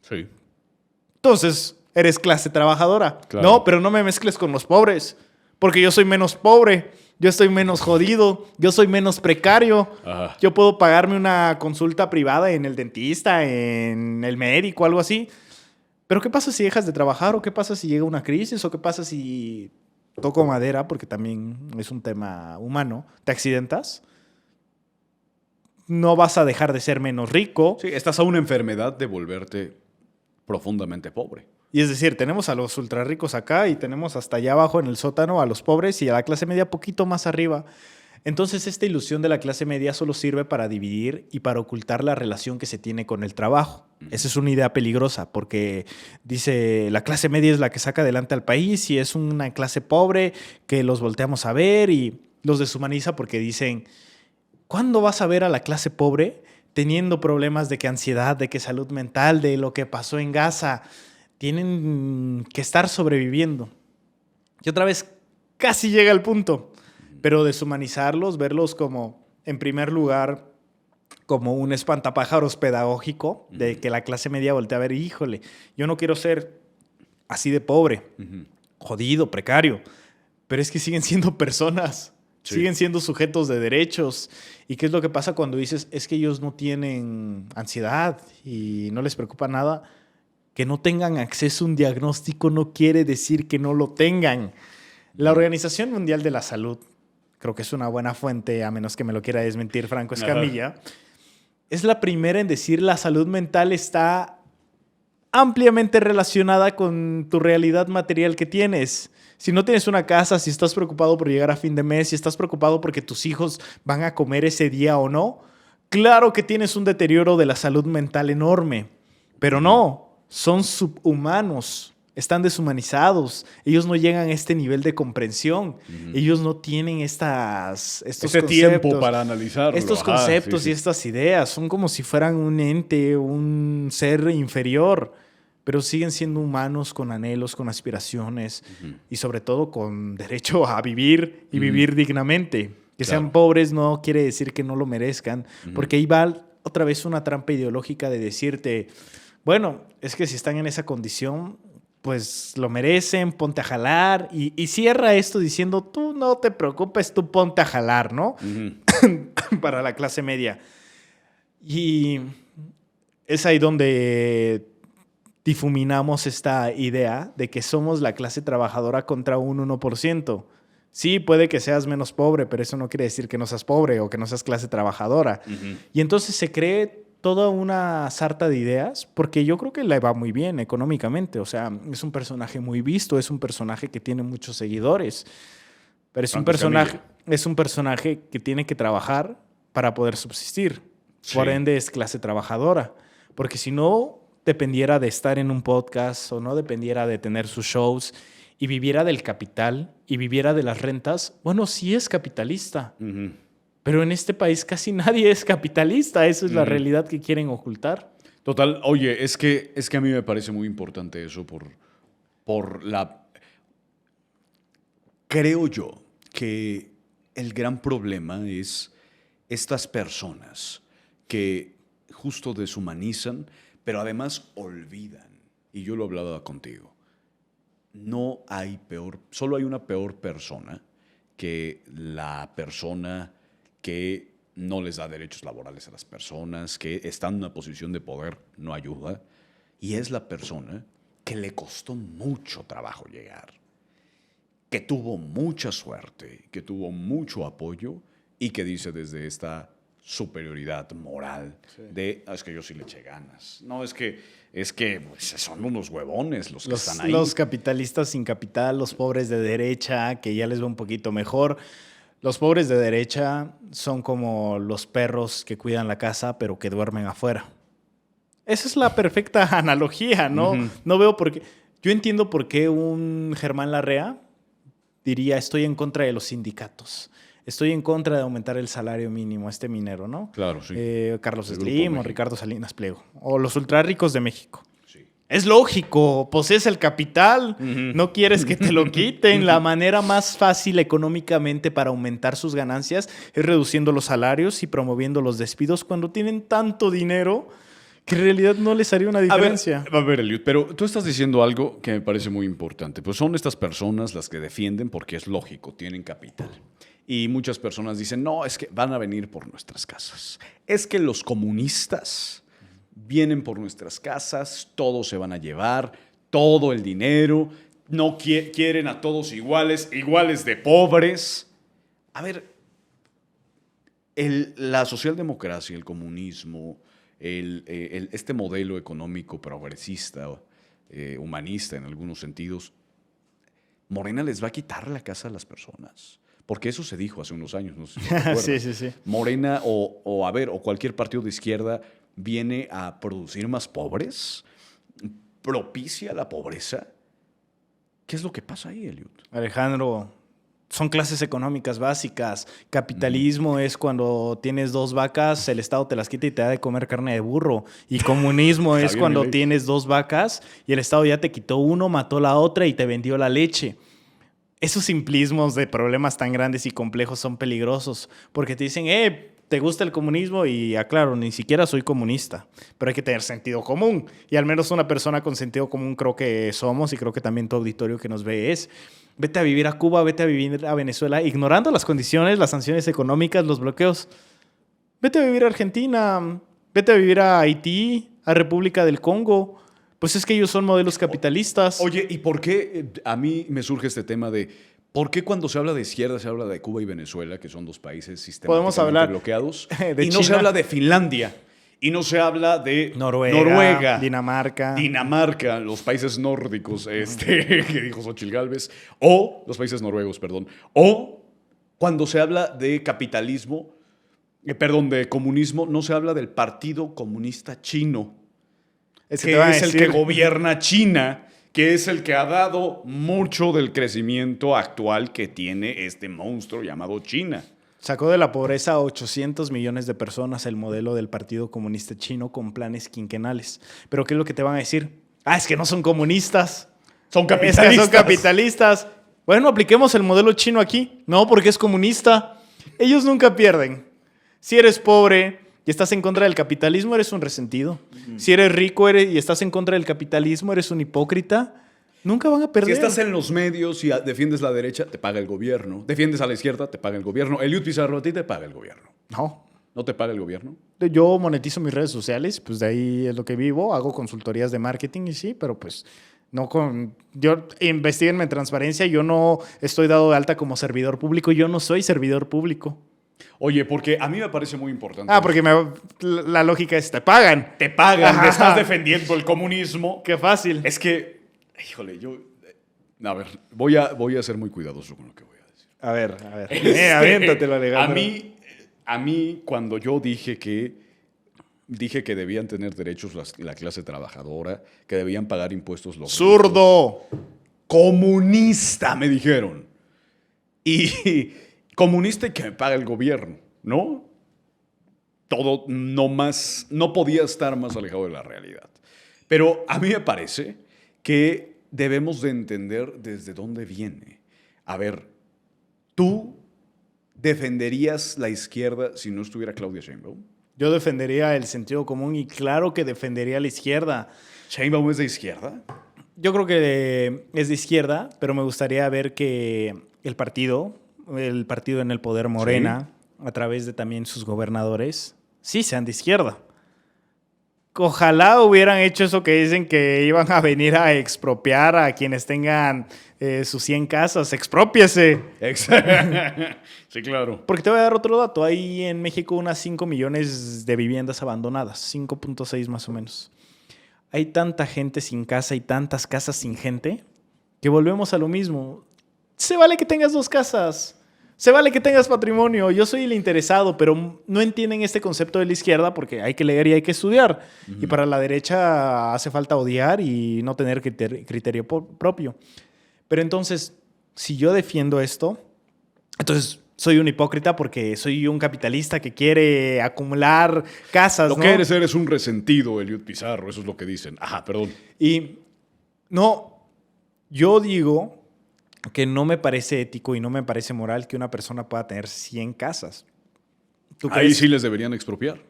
Sí. Entonces, eres clase trabajadora. Claro. No, pero no me mezcles con los pobres, porque yo soy menos pobre, yo estoy menos jodido, yo soy menos precario. Ajá. Yo puedo pagarme una consulta privada en el dentista, en el médico, algo así. Pero ¿qué pasa si dejas de trabajar? ¿O qué pasa si llega una crisis? ¿O qué pasa si toco madera? Porque también es un tema humano. ¿Te accidentas? No vas a dejar de ser menos rico. Sí, estás a una enfermedad de volverte profundamente pobre. Y es decir, tenemos a los ultra ricos acá y tenemos hasta allá abajo en el sótano a los pobres y a la clase media poquito más arriba. Entonces, esta ilusión de la clase media solo sirve para dividir y para ocultar la relación que se tiene con el trabajo. Esa es una idea peligrosa porque dice, la clase media es la que saca adelante al país y es una clase pobre que los volteamos a ver y los deshumaniza porque dicen, ¿cuándo vas a ver a la clase pobre teniendo problemas de que ansiedad, de que salud mental, de lo que pasó en Gaza? Tienen que estar sobreviviendo. Y otra vez, casi llega al punto. Pero deshumanizarlos, verlos como, en primer lugar, como un espantapájaros pedagógico, de que la clase media voltea a ver, híjole, yo no quiero ser así de pobre, jodido, precario, pero es que siguen siendo personas, Sí. siguen siendo sujetos de derechos. ¿Y qué es lo que pasa cuando dices, es que ellos no tienen ansiedad y no les preocupa nada? Que no tengan acceso a un diagnóstico no quiere decir que no lo tengan. La Organización Mundial de la Salud, creo que es una buena fuente, a menos que me lo quiera desmentir Franco Escamilla, es la primera en decir la salud mental está ampliamente relacionada con tu realidad material que tienes. Si no tienes una casa, si estás preocupado por llegar a fin de mes, si estás preocupado porque tus hijos van a comer ese día o no, claro que tienes un deterioro de la salud mental enorme, pero no. Son subhumanos, están deshumanizados, ellos no llegan a este nivel de comprensión, ellos no tienen estos Ese conceptos, tiempo para analizarlo. estos Ajá, conceptos sí, sí. y estas ideas, son como si fueran un ente, un ser inferior, pero siguen siendo humanos con anhelos, con aspiraciones y sobre todo con derecho a vivir y vivir dignamente. Que Claro. sean pobres no quiere decir que no lo merezcan, porque ahí va otra vez una trampa ideológica de decirte, bueno, es que si están en esa condición, pues lo merecen, ponte a jalar. Y cierra esto diciendo, tú no te preocupes, tú ponte a jalar, ¿no? Para la clase media. Y es ahí donde difuminamos esta idea de que somos la clase trabajadora contra un 1%. Sí, puede que seas menos pobre, pero eso no quiere decir que no seas pobre o que no seas clase trabajadora. Y entonces se cree toda una sarta de ideas, porque yo creo que le va muy bien económicamente. O sea, es un personaje muy visto, es un personaje que tiene muchos seguidores, pero es un personaje que tiene que trabajar para poder subsistir. Sí. Por ende, es clase trabajadora. Porque si no dependiera de estar en un podcast o no dependiera de tener sus shows y viviera del capital y viviera de las rentas, bueno, sí es capitalista. Ujú. Pero en este país casi nadie es capitalista. Esa es la realidad que quieren ocultar. Total, oye, es que a mí me parece muy importante eso por la... Creo yo que el gran problema es estas personas que justo deshumanizan, pero además olvidan, y yo lo hablaba contigo, no hay peor, solo hay una peor persona que la persona que no les da derechos laborales a las personas, que está en una posición de poder, no ayuda, y es la persona que le costó mucho trabajo llegar, que tuvo mucha suerte, que tuvo mucho apoyo y que dice desde esta superioridad moral de, es que yo sí le eché ganas. No, es que pues, son unos huevones los que están ahí. Los capitalistas sin capital, los pobres de derecha, que ya les va un poquito mejor. Los pobres de derecha son como los perros que cuidan la casa, pero que duermen afuera. Esa es la perfecta analogía, ¿no? No veo por qué. Yo entiendo por qué un Germán Larrea diría, estoy en contra de los sindicatos. Estoy en contra de aumentar el salario mínimo, este minero, ¿no? Claro, sí. Carlos El Slim Grupo o México. Ricardo Salinas Pliego. O los ultrarricos de México. Sí. Es lógico, posees el capital, no quieres que te lo quiten. La manera más fácil económicamente para aumentar sus ganancias es reduciendo los salarios y promoviendo los despidos cuando tienen tanto dinero que en realidad no les haría una diferencia. A ver, Eliud, pero tú estás diciendo algo que me parece muy importante. Pues son estas personas las que defienden porque es lógico, tienen capital. Y muchas personas dicen, no, es que van a venir por nuestras casas. Es que los comunistas vienen por nuestras casas, todos se van a llevar, todo el dinero, no quieren a todos iguales de pobres. A ver, la socialdemocracia, el comunismo, este modelo económico progresista, humanista en algunos sentidos, Morena les va a quitar la casa a las personas. Porque eso se dijo hace unos años, no sé si te acuerdas. Sí. Morena o cualquier partido de izquierda viene a producir más pobres, propicia la pobreza. ¿Qué es lo que pasa ahí, Eliud? Alejandro, son clases económicas básicas. Capitalismo es cuando tienes 2 vacas, el Estado te las quita y te da de comer carne de burro. Y comunismo es bien, cuando Milei. tienes 2 vacas y el Estado ya te quitó uno, mató la otra y te vendió la leche. Esos simplismos de problemas tan grandes y complejos son peligrosos porque te dicen, ¿te gusta el comunismo? Y aclaro, ni siquiera soy comunista, pero hay que tener sentido común. Y al menos una persona con sentido común creo que somos y creo que también tu auditorio que nos ve es. Vete a vivir a Cuba, vete a vivir a Venezuela, ignorando las condiciones, las sanciones económicas, los bloqueos. Vete a vivir a Argentina, vete a vivir a Haití, a República del Congo. Pues es que ellos son modelos capitalistas. Oye, ¿y por qué a mí me surge este tema de por qué cuando se habla de izquierda se habla de Cuba y Venezuela, que son 2 países Podemos hablar bloqueados, de y no se China. habla de Finlandia, y no se habla de Noruega, Dinamarca, los países nórdicos, que dijo Xochitl Gálvez, o los países noruegos, perdón, o cuando se habla de capitalismo, de comunismo, no se habla del Partido Comunista Chino, Es que es el que gobierna China, que es el que ha dado mucho del crecimiento actual que tiene este monstruo llamado China. Sacó de la pobreza a 800 millones de personas el modelo del Partido Comunista Chino con planes quinquenales. Pero ¿qué es lo que te van a decir? Es que no son comunistas. Son Es que capitalistas. son capitalistas. Bueno, apliquemos el modelo chino aquí. No, porque es comunista. Ellos nunca pierden. Si eres pobre y estás en contra del capitalismo, eres un resentido. Si eres rico y estás en contra del capitalismo, eres un hipócrita. Nunca van a perder. Si estás en los medios y defiendes la derecha, te paga el gobierno. Defiendes a la izquierda, te paga el gobierno. Eliud Pizarro, a ti te paga el gobierno. No. ¿No te paga el gobierno? Yo monetizo mis redes sociales, pues de ahí es lo que vivo. Hago consultorías de marketing y sí, pero pues no con... Yo, investíguenme en transparencia, yo no estoy dado de alta como servidor público, yo no soy servidor público. Oye, porque a mí me parece muy importante. Porque la lógica es, te pagan. Te pagan, Ajá. te estás defendiendo el comunismo. Qué fácil. Es que, híjole, a ver, voy a ser muy cuidadoso con lo que voy a decir. A ver. Aviéntatelo, Alejandro. A mí, cuando yo dije que debían tener derechos la clase trabajadora, que debían pagar impuestos los ricos. ¡Zurdo! Comunista, me dijeron. Y comunista y que me paga el gobierno, ¿no? Todo no podía estar más alejado de la realidad. Pero a mí me parece que debemos de entender desde dónde viene. A ver, ¿tú defenderías la izquierda si no estuviera Claudia Sheinbaum? Yo defendería el sentido común y claro que defendería la izquierda. ¿Sheinbaum es de izquierda? Yo creo que es de izquierda, pero me gustaría ver que el partido en el poder, Morena, a través de también sus gobernadores, sí sean de izquierda. Ojalá hubieran hecho eso que dicen que iban a venir a expropiar a quienes tengan sus 100 casas. ¡Exprópiese! Sí, claro. Porque te voy a dar otro dato. Hay en México unas 5 millones de viviendas abandonadas. 5.6 más o menos. Hay tanta gente sin casa y tantas casas sin gente que volvemos a lo mismo. Se vale que tengas 2 casas. Se vale que tengas patrimonio. Yo soy el interesado, pero no entienden este concepto de la izquierda porque hay que leer y hay que estudiar. Y para la derecha hace falta odiar y no tener criterio propio. Pero entonces, si yo defiendo esto, entonces soy un hipócrita porque soy un capitalista que quiere acumular casas, Lo ¿no? que eres un resentido, Eliud Pizarro. Eso es lo que dicen. Ajá, perdón. Y no, yo digo que no me parece ético y no me parece moral que una persona pueda tener 100 casas. Ahí sí les deberían expropiar.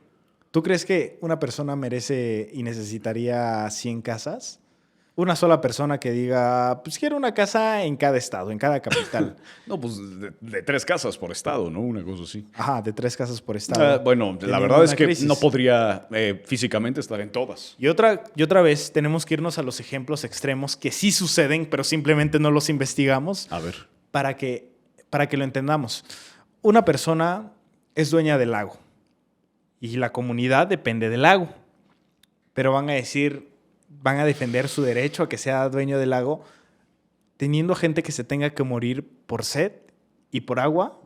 ¿Tú crees que una persona merece y necesitaría 100 casas? Una sola persona que diga, pues quiero una casa en cada estado, en cada capital. No, pues de 3 casas por estado, ¿no? Una cosa así. Ajá, de 3 casas por estado. Bueno, la Teniendo verdad es una que crisis. no podría físicamente estar en todas. Y otra vez tenemos que irnos a los ejemplos extremos que sí suceden, pero simplemente no los investigamos A ver. para que lo entendamos. Una persona es dueña del lago y la comunidad depende del lago, pero van a defender su derecho a que sea dueño del lago teniendo gente que se tenga que morir por sed y por agua.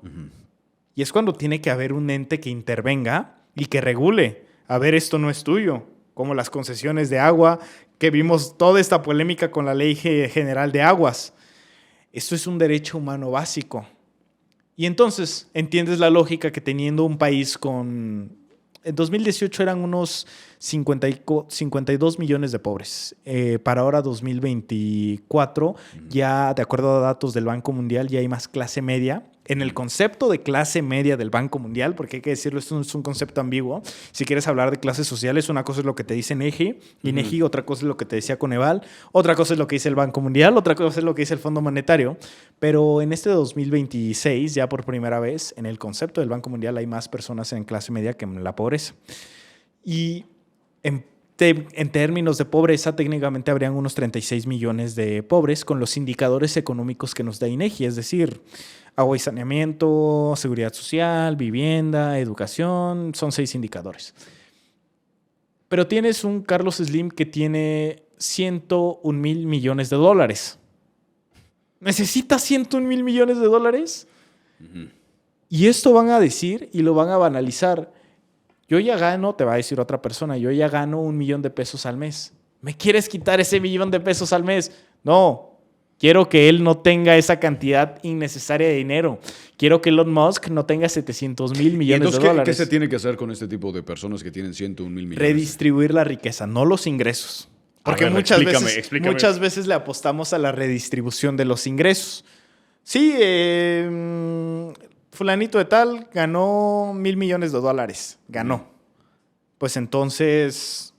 Y es cuando tiene que haber un ente que intervenga y que regule. A ver, esto no es tuyo. Como las concesiones de agua, que vimos toda esta polémica con la Ley General de Aguas. Esto es un derecho humano básico. Y entonces entiendes la lógica que teniendo un país con... En 2018 eran unos 52 millones de pobres. Para ahora 2024, ya de acuerdo a datos del Banco Mundial, ya hay más clase media. En el concepto de clase media del Banco Mundial, porque hay que decirlo, esto es un concepto ambiguo. Si quieres hablar de clases sociales, una cosa es lo que te dice INEGI, otra cosa es lo que te decía Coneval, otra cosa es lo que dice el Banco Mundial, otra cosa es lo que dice el Fondo Monetario. Pero en este 2026, ya por primera vez, en el concepto del Banco Mundial hay más personas en clase media que en la pobreza. Y en términos de pobreza, técnicamente habrían unos 36 millones de pobres con los indicadores económicos que nos da INEGI, es decir, agua y saneamiento, seguridad social, vivienda, educación, son 6 indicadores. Pero tienes un Carlos Slim que tiene 101 mil millones de dólares. ¿Necesita 101 mil millones de dólares? Y esto van a decir y lo van a banalizar. Yo ya gano, te va a decir otra persona, yo ya gano 1 millón de pesos al mes. ¿Me quieres quitar ese 1 millón de pesos al mes? No. Quiero que él no tenga esa cantidad innecesaria de dinero. Quiero que Elon Musk no tenga 700 mil millones de dólares. ¿Qué se tiene que hacer con este tipo de personas que tienen 101 mil millones? Redistribuir la riqueza, no los ingresos. Porque muchas veces le apostamos a la redistribución de los ingresos. Sí, fulanito de tal ganó 1,000 millones de dólares. Ganó. Pues entonces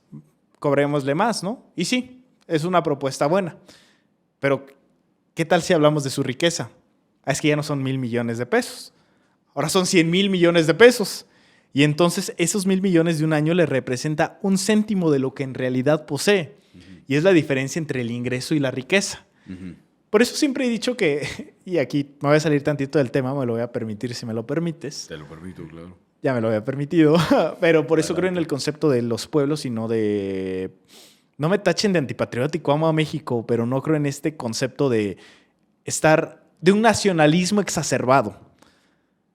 cobrémosle más, ¿no? Y sí, es una propuesta buena. Pero ¿qué tal si hablamos de su riqueza? Es que ya no son 1,000 millones de pesos. Ahora son 100,000 millones de pesos. Y entonces esos 1,000 millones de un año le representa 1 céntimo de lo que en realidad posee. Y es la diferencia entre el ingreso y la riqueza. Por eso siempre he dicho que y aquí me voy a salir tantito del tema, me lo voy a permitir si me lo permites. Te lo permito, claro. Ya me lo había permitido, pero por eso Adelante. creo en el concepto de los pueblos y no de... No me tachen de antipatriótico, amo a México, pero no creo en este concepto de estar... de un nacionalismo exacerbado.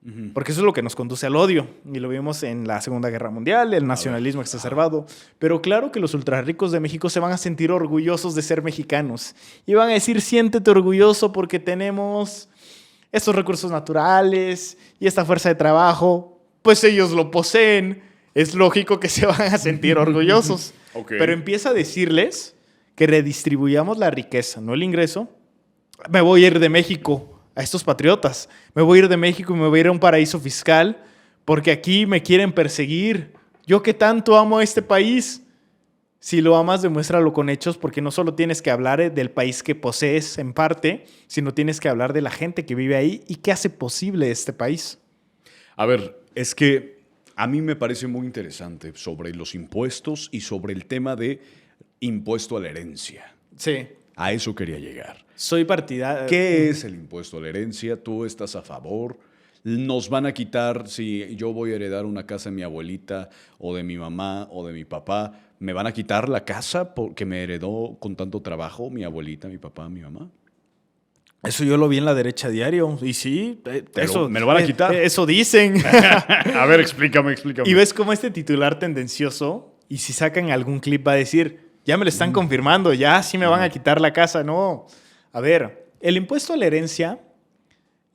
Ujú. Porque eso es lo que nos conduce al odio. Y lo vimos en la Segunda Guerra Mundial, el nacionalismo exacerbado. Pero claro que los ultrarricos de México se van a sentir orgullosos de ser mexicanos. Y van a decir, siéntete orgulloso porque tenemos estos recursos naturales y esta fuerza de trabajo. Pues ellos lo poseen. Es lógico que se van a sentir orgullosos. Ok. Pero empieza a decirles que redistribuyamos la riqueza, no el ingreso. Me voy a ir de México a estos patriotas. Me voy a ir de México y me voy a ir a un paraíso fiscal porque aquí me quieren perseguir. Yo que tanto amo a este país. Si lo amas, demuéstralo con hechos porque no solo tienes que hablar del país que posees en parte, sino tienes que hablar de la gente que vive ahí y qué hace posible este país. A ver, es que a mí me parece muy interesante sobre los impuestos y sobre el tema de impuesto a la herencia. Sí. A eso quería llegar. Soy partidario. ¿Qué es el impuesto a la herencia? ¿Tú estás a favor? ¿Nos van a quitar si yo voy a heredar una casa de mi abuelita o de mi mamá o de mi papá? ¿Me van a quitar la casa porque me heredó con tanto trabajo mi abuelita, mi papá, mi mamá? Eso yo lo vi en la derecha diario. Y sí, eso me lo van a quitar. Eso dicen. A ver, explícame. Y ves cómo este titular tendencioso, y si sacan algún clip va a decir, ya me lo están confirmando, ya sí me van a quitar la casa. No. A ver, el impuesto a la herencia,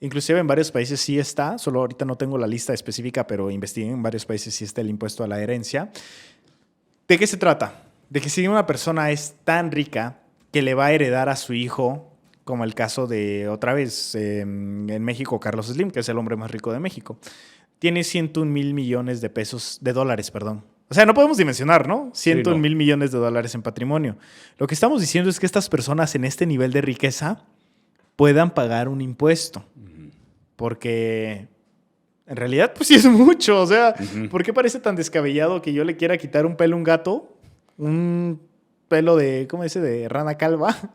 inclusive en varios países sí está, solo ahorita no tengo la lista específica, pero investigué, en varios países sí está el impuesto a la herencia. ¿De qué se trata? De que si una persona es tan rica que le va a heredar a su hijo, como el caso de, otra vez, en México, Carlos Slim, que es el hombre más rico de México, tiene 101 mil millones de dólares, perdón. O sea, no podemos dimensionar, ¿no? 101 mil millones de dólares en patrimonio. Lo que estamos diciendo es que estas personas en este nivel de riqueza puedan pagar un impuesto. Porque en realidad, pues sí es mucho. O sea, ¿por qué parece tan descabellado que yo le quiera quitar un pelo a un gato? Un pelo de, ¿cómo dice? De rana calva.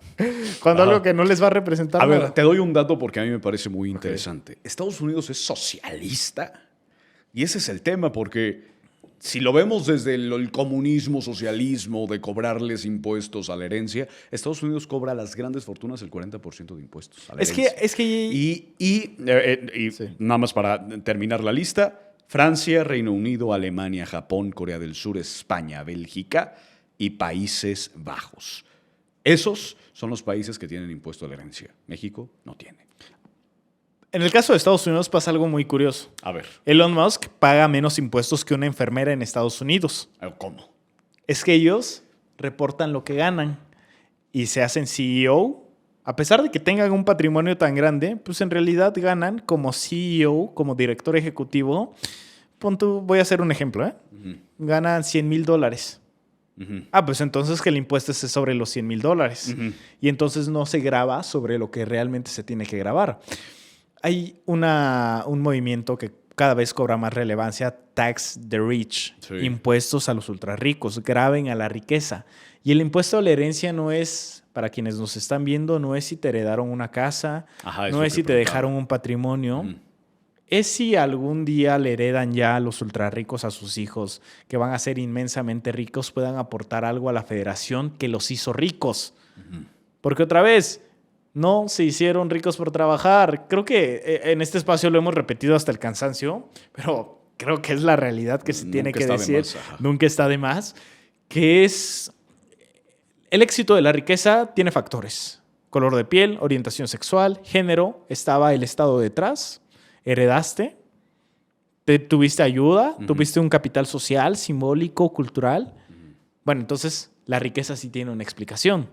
Cuando algo que no les va a representar A nada. ver, te doy un dato porque a mí me parece muy interesante. Estados Unidos es socialista. Y ese es el tema, porque si lo vemos desde el comunismo, socialismo, de cobrarles impuestos a la herencia, Estados Unidos cobra a las grandes fortunas el 40% de impuestos a la herencia. Es que... Y Sí. nada más para terminar la lista, Francia, Reino Unido, Alemania, Japón, Corea del Sur, España, Bélgica y Países Bajos. Esos son los países que tienen impuesto a la herencia. México no tiene. En el caso de Estados Unidos pasa algo muy curioso. A ver, Elon Musk paga menos impuestos que una enfermera en Estados Unidos. ¿cómo? Es que ellos reportan lo que ganan y se hacen CEO. A pesar de que tengan un patrimonio tan grande, pues en realidad ganan como CEO, como director ejecutivo. Voy a hacer un ejemplo, ¿eh? Ganan $100,000. Pues entonces que el impuesto esté sobre los $100,000. Y entonces no se graba sobre lo que realmente se tiene que grabar. Hay un movimiento que cada vez cobra más relevancia, Tax the Rich, Sí. impuestos a los ultrarricos, graben a la riqueza. Y el impuesto a la herencia no es, para quienes nos están viendo, no es si te heredaron una casa, Ajá, no eso es si te preguntaba. dejaron un patrimonio, es si algún día le heredan ya a los ultrarricos a sus hijos, que van a ser inmensamente ricos, puedan aportar algo a la federación que los hizo ricos. Porque otra vez, no se hicieron ricos por trabajar. Creo que en este espacio lo hemos repetido hasta el cansancio, pero creo que es la realidad que se Nunca tiene que está de decir. más, ajá. Nunca está de más. Que es... El éxito de la riqueza tiene factores. Color de piel, orientación sexual, género. Estaba el Estado detrás. Heredaste. Tuviste ayuda. Tuviste un capital social, simbólico, cultural. Bueno, entonces la riqueza sí tiene una explicación.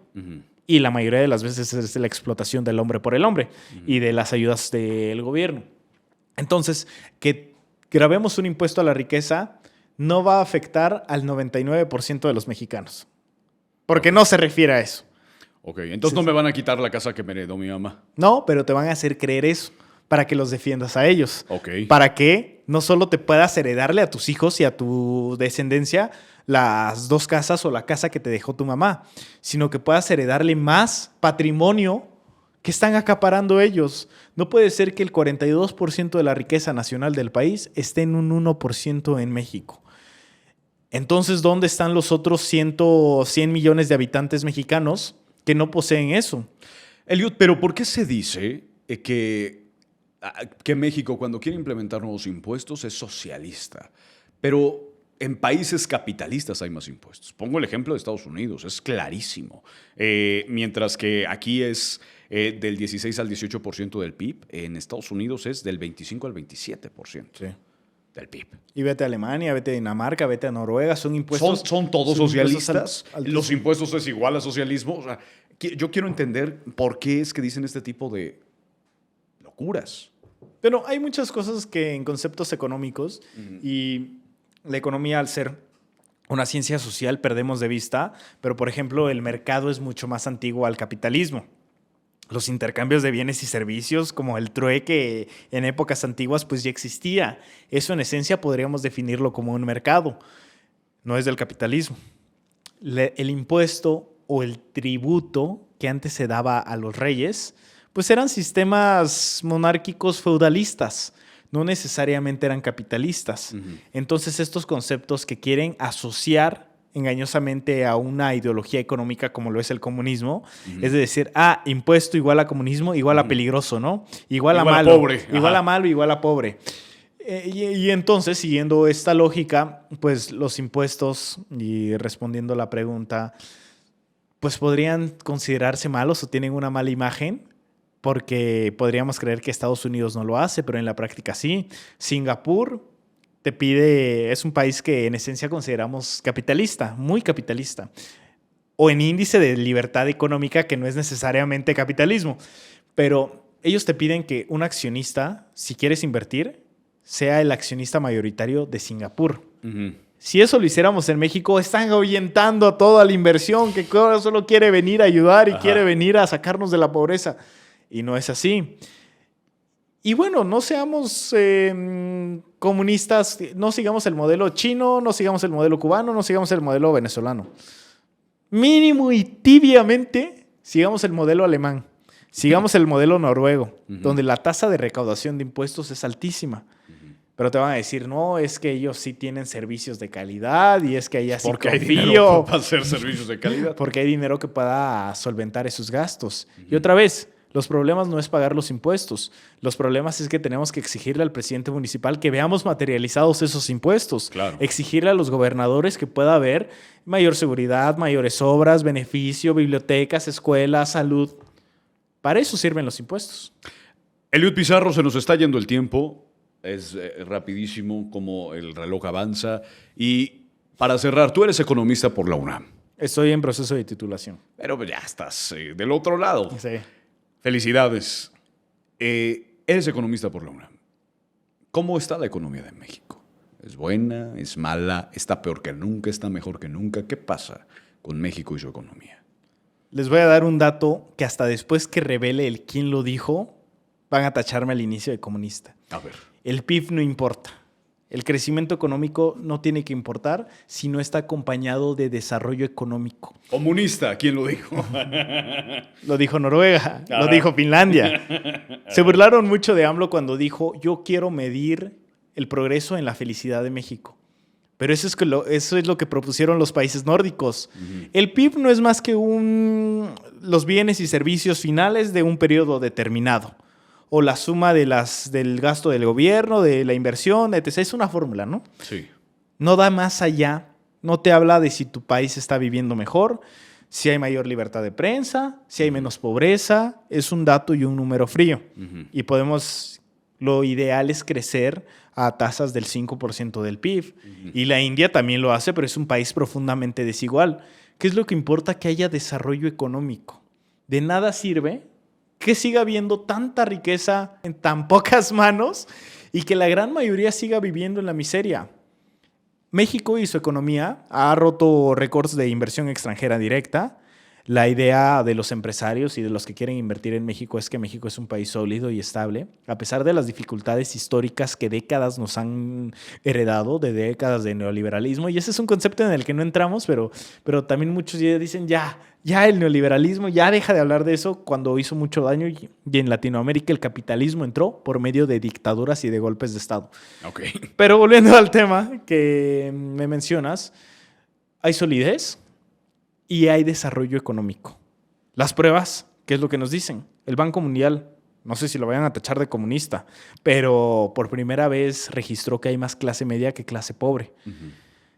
Y la mayoría de las veces es la explotación del hombre por el hombre y de las ayudas del gobierno. Entonces, que grabemos un impuesto a la riqueza no va a afectar al 99% de los mexicanos. Porque no se refiere a eso. Ok, entonces no me van a quitar la casa que me heredó mi mamá. No, pero te van a hacer creer eso para que los defiendas a ellos. Ok. Para que no solo te puedas heredarle a tus hijos y a tu descendencia las 2 casas o la casa que te dejó tu mamá, sino que puedas heredarle más patrimonio ¿Qué están acaparando ellos? No puede ser que el 42% de la riqueza nacional del país esté en un 1% en México. Entonces, ¿dónde están los otros 100 millones de habitantes mexicanos que no poseen eso? Eliud, pero ¿por qué se dice que México, cuando quiere implementar nuevos impuestos, es socialista? Pero en países capitalistas hay más impuestos. Pongo el ejemplo de Estados Unidos, es clarísimo. Mientras que aquí es del 16 al 18% del PIB, en Estados Unidos es del 25 al 27% Sí. del PIB. Y vete a Alemania, vete a Dinamarca, vete a Noruega, son impuestos. ¿Son todos son socialistas? impuestos ¿Los impuestos es igual a socialismo? O sea, yo quiero entender por qué es que dicen este tipo de locuras. Pero hay muchas cosas que en conceptos económicos y la economía, al ser una ciencia social, perdemos de vista. Pero, por ejemplo, el mercado es mucho más antiguo al capitalismo. Los intercambios de bienes y servicios, como el trueque en épocas antiguas, pues ya existía. Eso, en esencia, podríamos definirlo como un mercado. No es del capitalismo. El impuesto o el tributo que antes se daba a los reyes, pues eran sistemas monárquicos feudalistas, no necesariamente eran capitalistas. Entonces, estos conceptos que quieren asociar engañosamente a una ideología económica como lo es el comunismo, es de decir, impuesto igual a comunismo, igual a peligroso, ¿no? Igual a malo, pobre. igual a malo, igual a pobre. Y entonces, siguiendo esta lógica, pues los impuestos, y respondiendo a la pregunta, pues podrían considerarse malos o tienen una mala imagen, porque podríamos creer que Estados Unidos no lo hace, pero en la práctica sí. Singapur es un país que en esencia consideramos capitalista, muy capitalista, o en índice de libertad económica, que no es necesariamente capitalismo, pero ellos te piden que un accionista, si quieres invertir, sea el accionista mayoritario de Singapur. Si eso lo hiciéramos en México, están ahuyentando a toda la inversión que solo quiere venir a ayudar y quiere venir a sacarnos de la pobreza. Y no es así. Y bueno, no seamos comunistas, no sigamos el modelo chino, no sigamos el modelo cubano, no sigamos el modelo venezolano. Mínimo y tibiamente sigamos el modelo alemán, sigamos el modelo noruego, donde la tasa de recaudación de impuestos es altísima. Pero te van a decir, no, es que ellos sí tienen servicios de calidad y es que allá sí Porque hay confío. dinero para hacer servicios de calidad. Porque hay dinero que pueda solventar esos gastos. Y otra vez, los problemas no es pagar los impuestos. Los problemas es que tenemos que exigirle al presidente municipal que veamos materializados esos impuestos. Claro. Exigirle a los gobernadores que pueda haber mayor seguridad, mayores obras, beneficio, bibliotecas, escuelas, salud. Para eso sirven los impuestos. Eliud Pizarro, se nos está yendo el tiempo. Es rapidísimo como el reloj avanza. Y para cerrar, tú eres economista por la UNAM. Estoy en proceso de titulación. Pero ya estás del otro lado. Sí. Felicidades. Eres economista por la UNAM. ¿Cómo está la economía de México? ¿Es buena? ¿Es mala? ¿Está peor que nunca? ¿Está mejor que nunca? ¿Qué pasa con México y su economía? Les voy a dar un dato que hasta después que revele el quién lo dijo, van a tacharme al inicio de comunista. A ver. El PIB no importa. El crecimiento económico no tiene que importar si no está acompañado de desarrollo económico. Comunista, ¿quién lo dijo? Lo dijo Noruega, lo dijo Finlandia. Se burlaron mucho de AMLO cuando dijo, yo quiero medir el progreso en la felicidad de México. Pero eso es lo que propusieron los países nórdicos. El PIB no es más que los bienes y servicios finales de un periodo determinado. O la suma del gasto del gobierno, de la inversión, etc. Es una fórmula, ¿no? Sí. No da más allá. No te habla de si tu país está viviendo mejor, si hay mayor libertad de prensa, si hay menos pobreza. Es un dato y un número frío. Y lo ideal es crecer a tasas del 5% del PIB. Y la India también lo hace, pero es un país profundamente desigual. ¿Qué es lo que importa? Que haya desarrollo económico. De nada sirve que siga habiendo tanta riqueza en tan pocas manos y que la gran mayoría siga viviendo en la miseria. México y su economía ha roto récords de inversión extranjera directa. La idea de los empresarios y de los que quieren invertir en México es que México es un país sólido y estable, a pesar de las dificultades históricas que décadas nos han heredado, de décadas de neoliberalismo. Y ese es un concepto en el que no entramos, pero también muchos ya dicen, ya el neoliberalismo, ya deja de hablar de eso cuando hizo mucho daño. Y en Latinoamérica el capitalismo entró por medio de dictaduras y de golpes de Estado. Okay. Pero volviendo al tema que me mencionas, hay solidez y hay desarrollo económico. Las pruebas, ¿qué es lo que nos dicen? El Banco Mundial, no sé si lo vayan a tachar de comunista, pero por primera vez registró que hay más clase media que clase pobre. Uh-huh.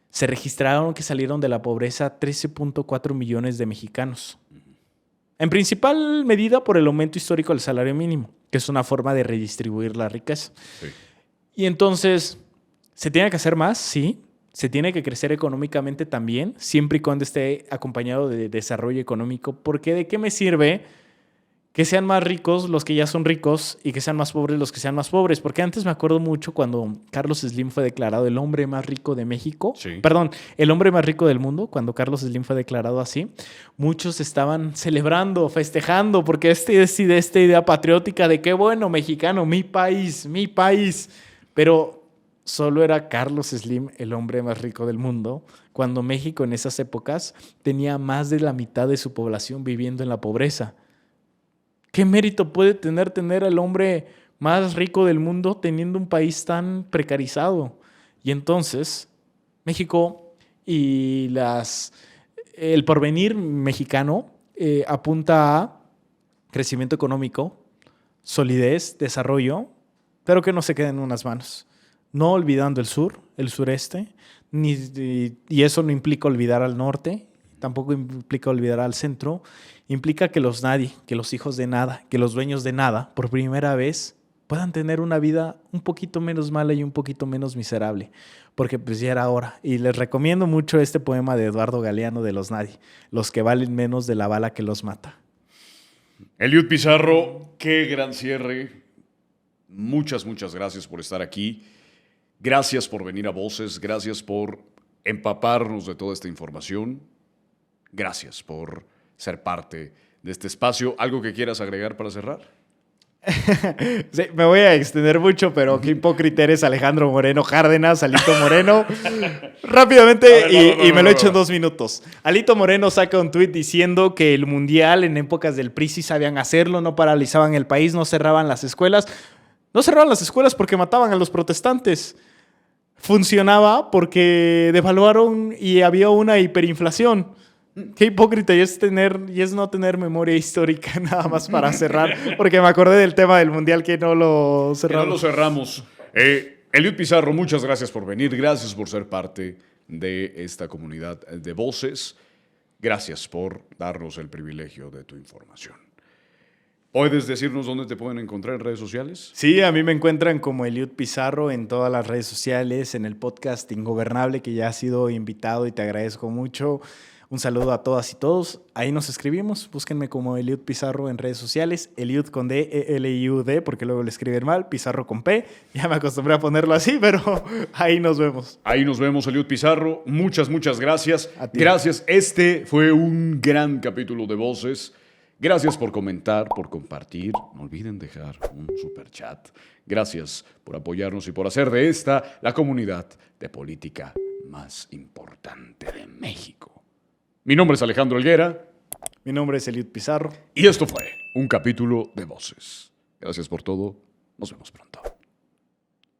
Se registraron que salieron de la pobreza 13.4 millones de mexicanos. Uh-huh. En principal medida por el aumento histórico del salario mínimo, que es una forma de redistribuir la riqueza. Sí. Y entonces, ¿se tiene que hacer más? Sí. Se tiene que crecer económicamente también, siempre y cuando esté acompañado de desarrollo económico. Porque ¿de qué me sirve que sean más ricos los que ya son ricos y que sean más pobres los que sean más pobres? Porque antes me acuerdo mucho cuando Carlos Slim fue declarado el hombre más rico de México. Sí. Perdón, el hombre más rico del mundo. Cuando Carlos Slim fue declarado así, muchos estaban celebrando, festejando, porque esta idea patriótica de qué bueno, mexicano, mi país. Pero solo era Carlos Slim el hombre más rico del mundo, cuando México en esas épocas tenía más de la mitad de su población viviendo en la pobreza. ¿Qué mérito puede tener el hombre más rico del mundo teniendo un país tan precarizado? Y entonces, México y el porvenir mexicano apunta a crecimiento económico, solidez, desarrollo, pero que no se quede en unas manos. No olvidando el sur, el sureste, y eso no implica olvidar al norte, tampoco implica olvidar al centro, implica que los nadie, que los hijos de nada, que los dueños de nada, por primera vez, puedan tener una vida un poquito menos mala y un poquito menos miserable, porque pues ya era hora. Y les recomiendo mucho este poema de Eduardo Galeano de Los Nadie, los que valen menos de la bala que los mata. Eliud Pizarro, qué gran cierre. Muchas gracias por estar aquí. Gracias por venir a Voces, gracias por empaparnos de toda esta información. Gracias por ser parte de este espacio. ¿Algo que quieras agregar para cerrar? Sí, me voy a extender mucho, pero qué hipócrita eres, Alejandro Moreno Cárdenas, Alito Moreno. Rápidamente, y me lo he hecho en 2 minutos. Alito Moreno saca un tuit diciendo que el Mundial en épocas del PRI sí sabían hacerlo, no paralizaban el país, no cerraban las escuelas. No cerraban las escuelas porque mataban a los protestantes. Funcionaba porque devaluaron y había una hiperinflación. Qué hipócrita y es no tener memoria histórica, nada más para cerrar, porque me acordé del tema del Mundial que no lo cerramos. Eliud Pizarro, muchas gracias por venir, gracias por ser parte de esta comunidad de Voces, gracias por darnos el privilegio de tu información. ¿Puedes decirnos dónde te pueden encontrar en redes sociales? Sí, a mí me encuentran como Eliud Pizarro en todas las redes sociales, en el podcast Ingobernable, que ya has sido invitado y te agradezco mucho. Un saludo a todas y todos. Ahí nos escribimos. Búsquenme como Eliud Pizarro en redes sociales. Eliud con D, E-L-I-U-D, porque luego le escriben mal. Pizarro con P. Ya me acostumbré a ponerlo así, pero ahí nos vemos. Ahí nos vemos, Eliud Pizarro. Muchas gracias. Gracias. Este fue un gran capítulo de Voces. Gracias por comentar, por compartir. No olviden dejar un superchat. Gracias por apoyarnos y por hacer de esta la comunidad de política más importante de México. Mi nombre es Alejandro Helguera. Mi nombre es Eliud Pizarro. Y esto fue un capítulo de Voces. Gracias por todo. Nos vemos pronto.